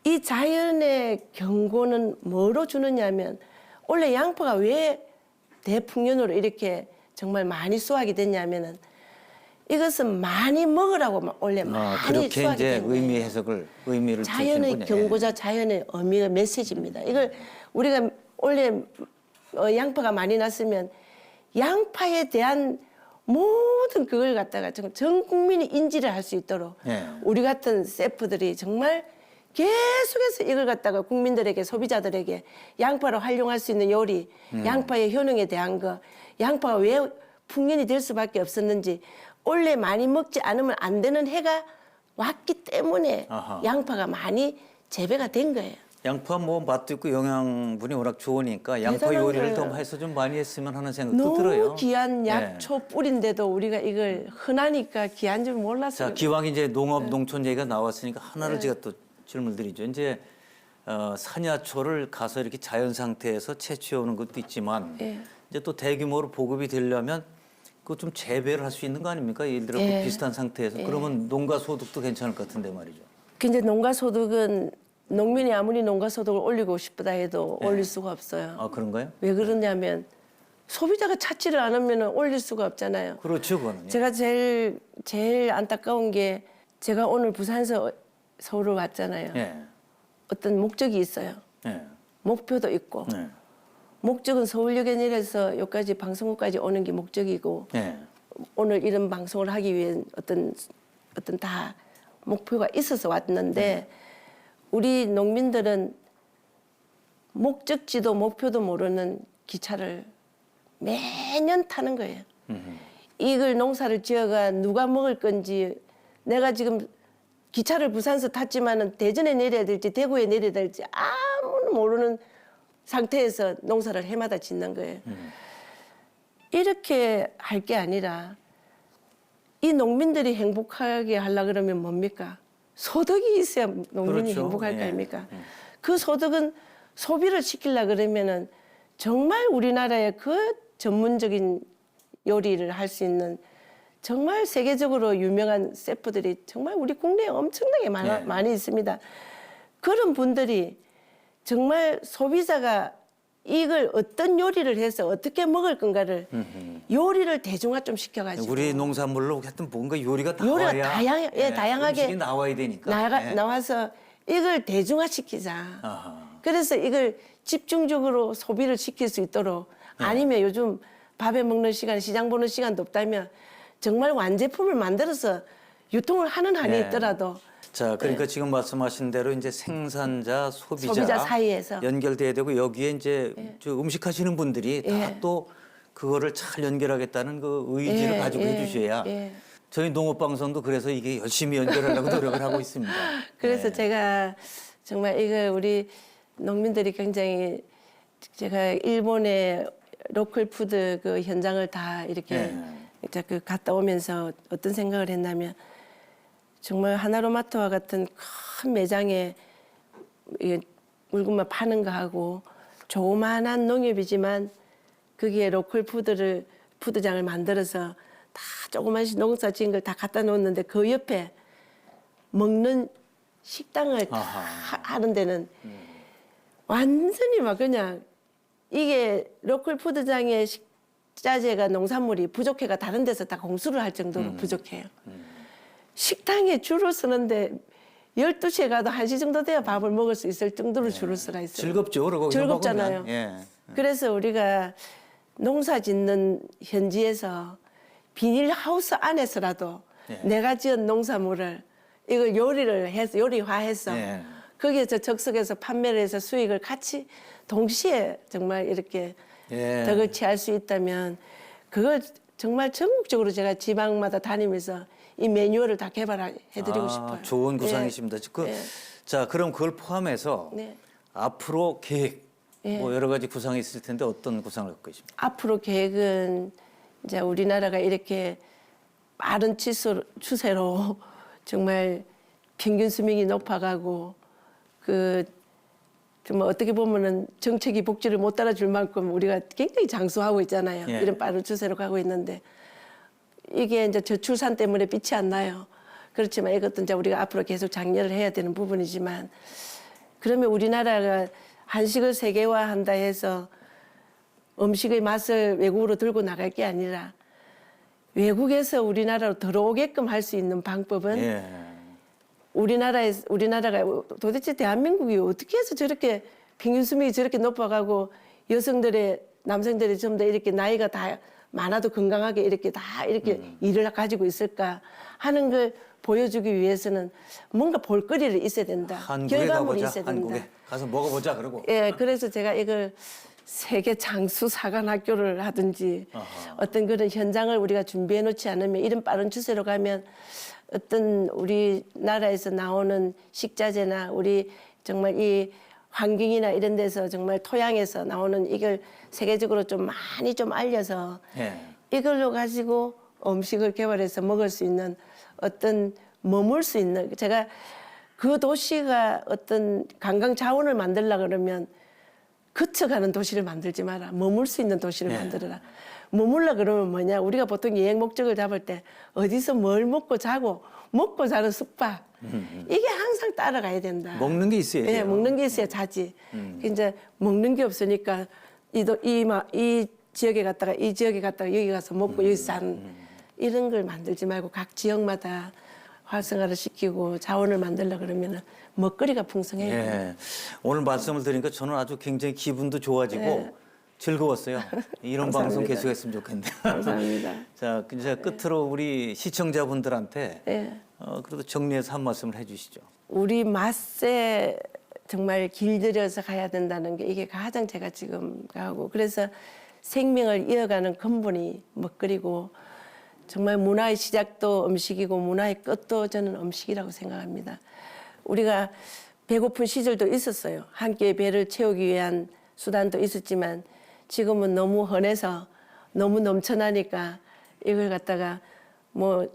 이 자연의 경고는 뭐로 주느냐면 원래 양파가 왜 대풍년으로 이렇게 정말 많이 수확이 됐냐면은 이것은 많이 먹으라고 원래 많이 그렇게 수확이 이제 된 거예요. 의미를 자연의 주시는군요. 경고자 자연의 의미가 메시지입니다. 이걸 우리가 원래 양파가 많이 났으면 양파에 대한 모든 그걸 갖다가 전 국민이 인지를 할 수 있도록 예. 우리 같은 셰프들이 정말 계속해서 이걸 갖다가 국민들에게 소비자들에게 양파를 활용할 수 있는 요리, 양파의 효능에 대한 거, 양파가 왜 풍년이 될 수밖에 없었는지 원래 많이 먹지 않으면 안 되는 해가 왔기 때문에 아하. 양파가 많이 재배가 된 거예요. 양파 뭐 맛도 있고 영양분이 워낙 좋으니까 양파 대단한 요리를 거예요. 더 해서 좀 많이 했으면 하는 생각도 너무 들어요. 귀한 예. 약초 뿌린데도 우리가 이걸 흔하니까 귀한 줄 몰랐어요. 자, 기왕 이제 농업 농촌 얘기가 나왔으니까 하나를 제가 또 질문을 드리죠. 이제 산야초를 가서 이렇게 자연 상태에서 채취해 오는 것도 있지만 예. 이제 또 대규모로 보급이 되려면 그거 좀 재배를 할 수 있는 거 아닙니까? 예를 들어 예. 그 비슷한 상태에서 그러면 농가 소득도 괜찮을 것 같은데 말이죠. 근데 농가 소득은 농민이 아무리 농가 소득을 올리고 싶다 해도 올릴 수가 없어요. 아 그런가요? 왜 그러냐면 소비자가 찾지를 않으면 올릴 수가 없잖아요. 그렇죠, 그거는. 제가 제일 안타까운 게 제가 오늘 부산에서 서울을 왔잖아요. 예. 어떤 목적이 있어요. 예. 목표도 있고 예. 목적은 서울역에 내려서 여기까지 방송국까지 오는 게 목적이고 예. 오늘 이런 방송을 하기 위해 어떤 다 목표가 있어서 왔는데 우리 농민들은 목적지도 목표도 모르는 기차를 매년 타는 거예요. 이걸 농사를 지어가 누가 먹을 건지 내가 지금 기차를 부산에서 탔지만은 대전에 내려야 될지 대구에 내려야 될지 아무도 모르는 상태에서 농사를 해마다 짓는 거예요. 이렇게 할 게 아니라 이 농민들이 행복하게 하려 그러면 뭡니까? 소득이 있어야 농민이 그렇죠. 행복할 거 예. 아닙니까? 그 소득은 소비를 시키려 그러면은 정말 우리나라의 그 전문적인 요리를 할 수 있는 정말 세계적으로 유명한 셰프들이 정말 우리 국내에 엄청나게 예. 많이 있습니다. 그런 분들이 정말 소비자가 이걸 어떤 요리를 해서 어떻게 먹을 건가를 요리를 대중화 좀 시켜가지고 우리 농산물로 하여튼 뭔가 요리가 요리가 나와야 다양하게 음식이 나와야 되니까. 예. 나와서 이걸 대중화시키자. 아하. 그래서 이걸 집중적으로 소비를 시킬 수 있도록 아니면 요즘 밥에 먹는 시간, 시장 보는 시간도 없다면 정말 완제품을 만들어서 유통을 하는 한이 예. 있더라도 자, 그러니까 지금 말씀하신 대로 이제 생산자, 소비자 사이에서. 연결돼야 되고 여기에 이제 저 음식하시는 분들이 다 예. 또 그거를 잘 연결하겠다는 그 의지를 가지고 해주셔야 저희 농업방송도 그래서 이게 열심히 연결하려고 노력을 하고 있습니다. 그래서 예. 제가 정말 이거 우리 농민들이 굉장히 제가 일본의 로컬 푸드 그 현장을 다 이렇게 그 갔다 오면서 어떤 생각을 했냐면 정말 하나로마트와 같은 큰 매장에 이 물건만 파는 거 하고 조그만한 농협이지만 거기에 로컬 푸드장을 만들어서 다 조그만씩 농사 지은 걸 다 갖다 놓았는데 그 옆에 먹는 식당을 다 하는 데는 완전히 막 그냥 이게 로컬 푸드장의 식자재가 농산물이 부족해가 다른 데서 다 공수를 할 정도로 부족해요. 식당에 줄을 서는데 12시에 가도 1시 정도 돼야 밥을 먹을 수 있을 정도로 줄을 서가 있어요. 즐겁죠, 그러고 즐겁잖아요. 예. 그래서 우리가 농사 짓는 현지에서 비닐하우스 안에서라도 예. 내가 지은 농산물을 이걸 요리를 해서 요리화해서 예. 거기에서 적석해서 판매를 해서 수익을 같이 동시에 정말 이렇게 예. 덕을 취할 수 있다면 그걸 정말 전국적으로 제가 지방마다 다니면서 이 매뉴얼을 다 개발해드리고 싶어요. 좋은 구상이십니다. 예. 자, 그럼 그걸 포함해서 네. 앞으로 계획 예. 뭐 여러 가지 구상이 있을 텐데 어떤 구상을 갖고 계십니까? 앞으로 계획은 이제 우리나라가 이렇게 빠른 추세로 정말 평균 수명이 높아가고 정말 어떻게 보면은 정책이 복지를 못 따라줄 만큼 우리가 굉장히 장수하고 있잖아요. 예. 이런 빠른 추세로 가고 있는데 이게 이제 저출산 때문에 빛이 안 나요. 그렇지만 이것도 이제 우리가 앞으로 계속 장려를 해야 되는 부분이지만 그러면 우리나라가 한식을 세계화한다 해서 음식의 맛을 외국으로 들고 나갈 게 아니라 외국에서 우리나라로 들어오게끔 할 수 있는 방법은 예. 우리나라가 도대체 대한민국이 어떻게 해서 저렇게 평균 수명이 저렇게 높아가고 남성들이 좀 더 이렇게 나이가 다 많아도 건강하게 이렇게 다 이렇게 일을 가지고 있을까 하는 걸 보여주기 위해서는 뭔가 볼거리를 있어야 된다. 한국에 결과물이 가보자. 있어야 된다. 한국에 가서 먹어보자. 그러고. 예, 그래서 제가 이걸 세계 장수 사관 학교를 하든지 어떤 그런 현장을 우리가 준비해 놓지 않으면 이런 빠른 추세로 가면 어떤 우리나라에서 나오는 식자재나 우리 정말 이 환경이나 이런 데서 정말 토양에서 나오는 이걸 세계적으로 좀 많이 좀 알려서 예. 이걸로 가지고 음식을 개발해서 먹을 수 있는 어떤 머물 수 있는 제가 그 도시가 어떤 관광 자원을 만들려 그러면 그쳐가는 도시를 만들지 마라. 머물 수 있는 도시를 네. 만들어라. 머물라 그러면 뭐냐? 우리가 보통 여행 목적을 잡을 때 어디서 뭘 먹고 자고 먹고 자는 숙박 이게 항상 따라가야 된다. 먹는 게 있어야 돼요. 네, 먹는 게 있어야 자지. 이제 먹는 게 없으니까 이 지역에 갔다가 이 지역에 갔다가 여기 가서 먹고 여기서 자는 이런 걸 만들지 말고 각 지역마다 활성화를 시키고 자원을 만들려 그러면은 먹거리가 풍성해요. 예. 오늘 말씀을 드리니까 저는 아주 굉장히 기분도 좋아지고 네. 즐거웠어요. 이런 방송 감사합니다. 계속했으면 좋겠네요. 감사합니다. 자, 이제 끝으로 우리 시청자분들한테 네. 그래도 정리해서 한 말씀을 해주시죠. 우리 맛에 정말 길들여서 가야 된다는 게 이게 가장 제가 지금 하고 그래서 생명을 이어가는 근본이 먹거리고 정말 문화의 시작도 음식이고 문화의 끝도 저는 음식이라고 생각합니다. 우리가 배고픈 시절도 있었어요. 한 끼의 배를 채우기 위한 수단도 있었지만 지금은 너무 흔해서 너무 넘쳐나니까 이걸 갖다가 뭐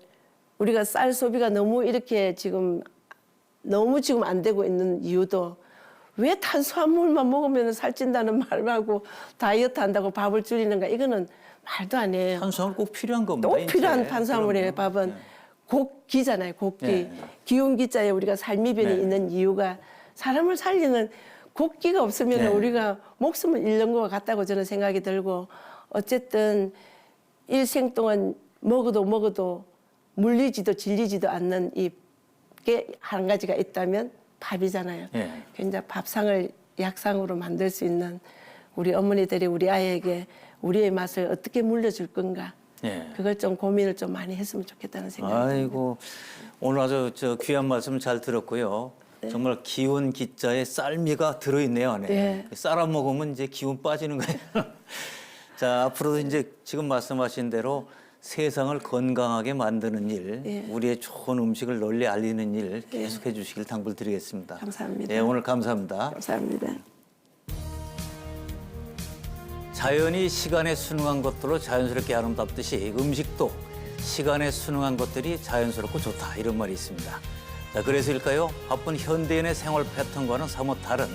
우리가 쌀 소비가 너무 이렇게 지금 안 되고 있는 이유도 왜 탄수화물만 먹으면 살찐다는 말하고 다이어트 한다고 밥을 줄이는가 이거는 말도 아니에요. 탄수화물 꼭 필요한 겁니다. 또 필요한 인체에. 탄수화물이에요. 그럼요. 밥은 곡기잖아요. 곡기. 네. 기운 기자에 우리가 삶이변이 네. 있는 이유가 사람을 살리는 곡기가 없으면 네. 우리가 목숨을 잃는 것 같다고 저는 생각이 들고 어쨌든 일생 동안 먹어도 물리지도 질리지도 않는 이게 한 가지가 있다면 밥이잖아요. 네. 그러니까 밥상을 약상으로 만들 수 있는 우리 어머니들이 우리 아이에게 우리의 맛을 어떻게 물려줄 건가. 예. 그걸 좀 고민을 좀 많이 했으면 좋겠다는 생각이 아이고 오늘 아주 귀한 말씀 잘 들었고요. 정말 기운 기자에 쌀미가 들어있네요 안에. 네. 쌀아 먹으면 이제 기운 빠지는 거예요. 자 앞으로도 이제 지금 말씀하신 대로 세상을 건강하게 만드는 일, 예. 우리의 좋은 음식을 널리 알리는 일 계속해 주시길 당부드리겠습니다. 감사합니다. 네, 오늘 감사합니다. 감사합니다. 자연이 시간에 순응한 것들로 자연스럽게 아름답듯이 음식도 시간에 순응한 것들이 자연스럽고 좋다 이런 말이 있습니다. 자, 그래서일까요? 바쁜 현대인의 생활 패턴과는 사뭇 다른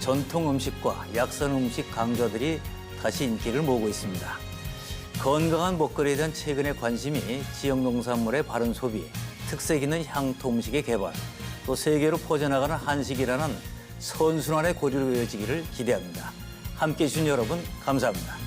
전통 음식과 약선 음식 강좌들이 다시 인기를 모으고 있습니다. 건강한 먹거리에 대한 최근의 관심이 지역 농산물의 바른 소비, 특색 있는 향토 음식의 개발, 또 세계로 퍼져나가는 한식이라는 선순환의 고리로 이어지기를 기대합니다. 함께해 주신 여러분 감사합니다.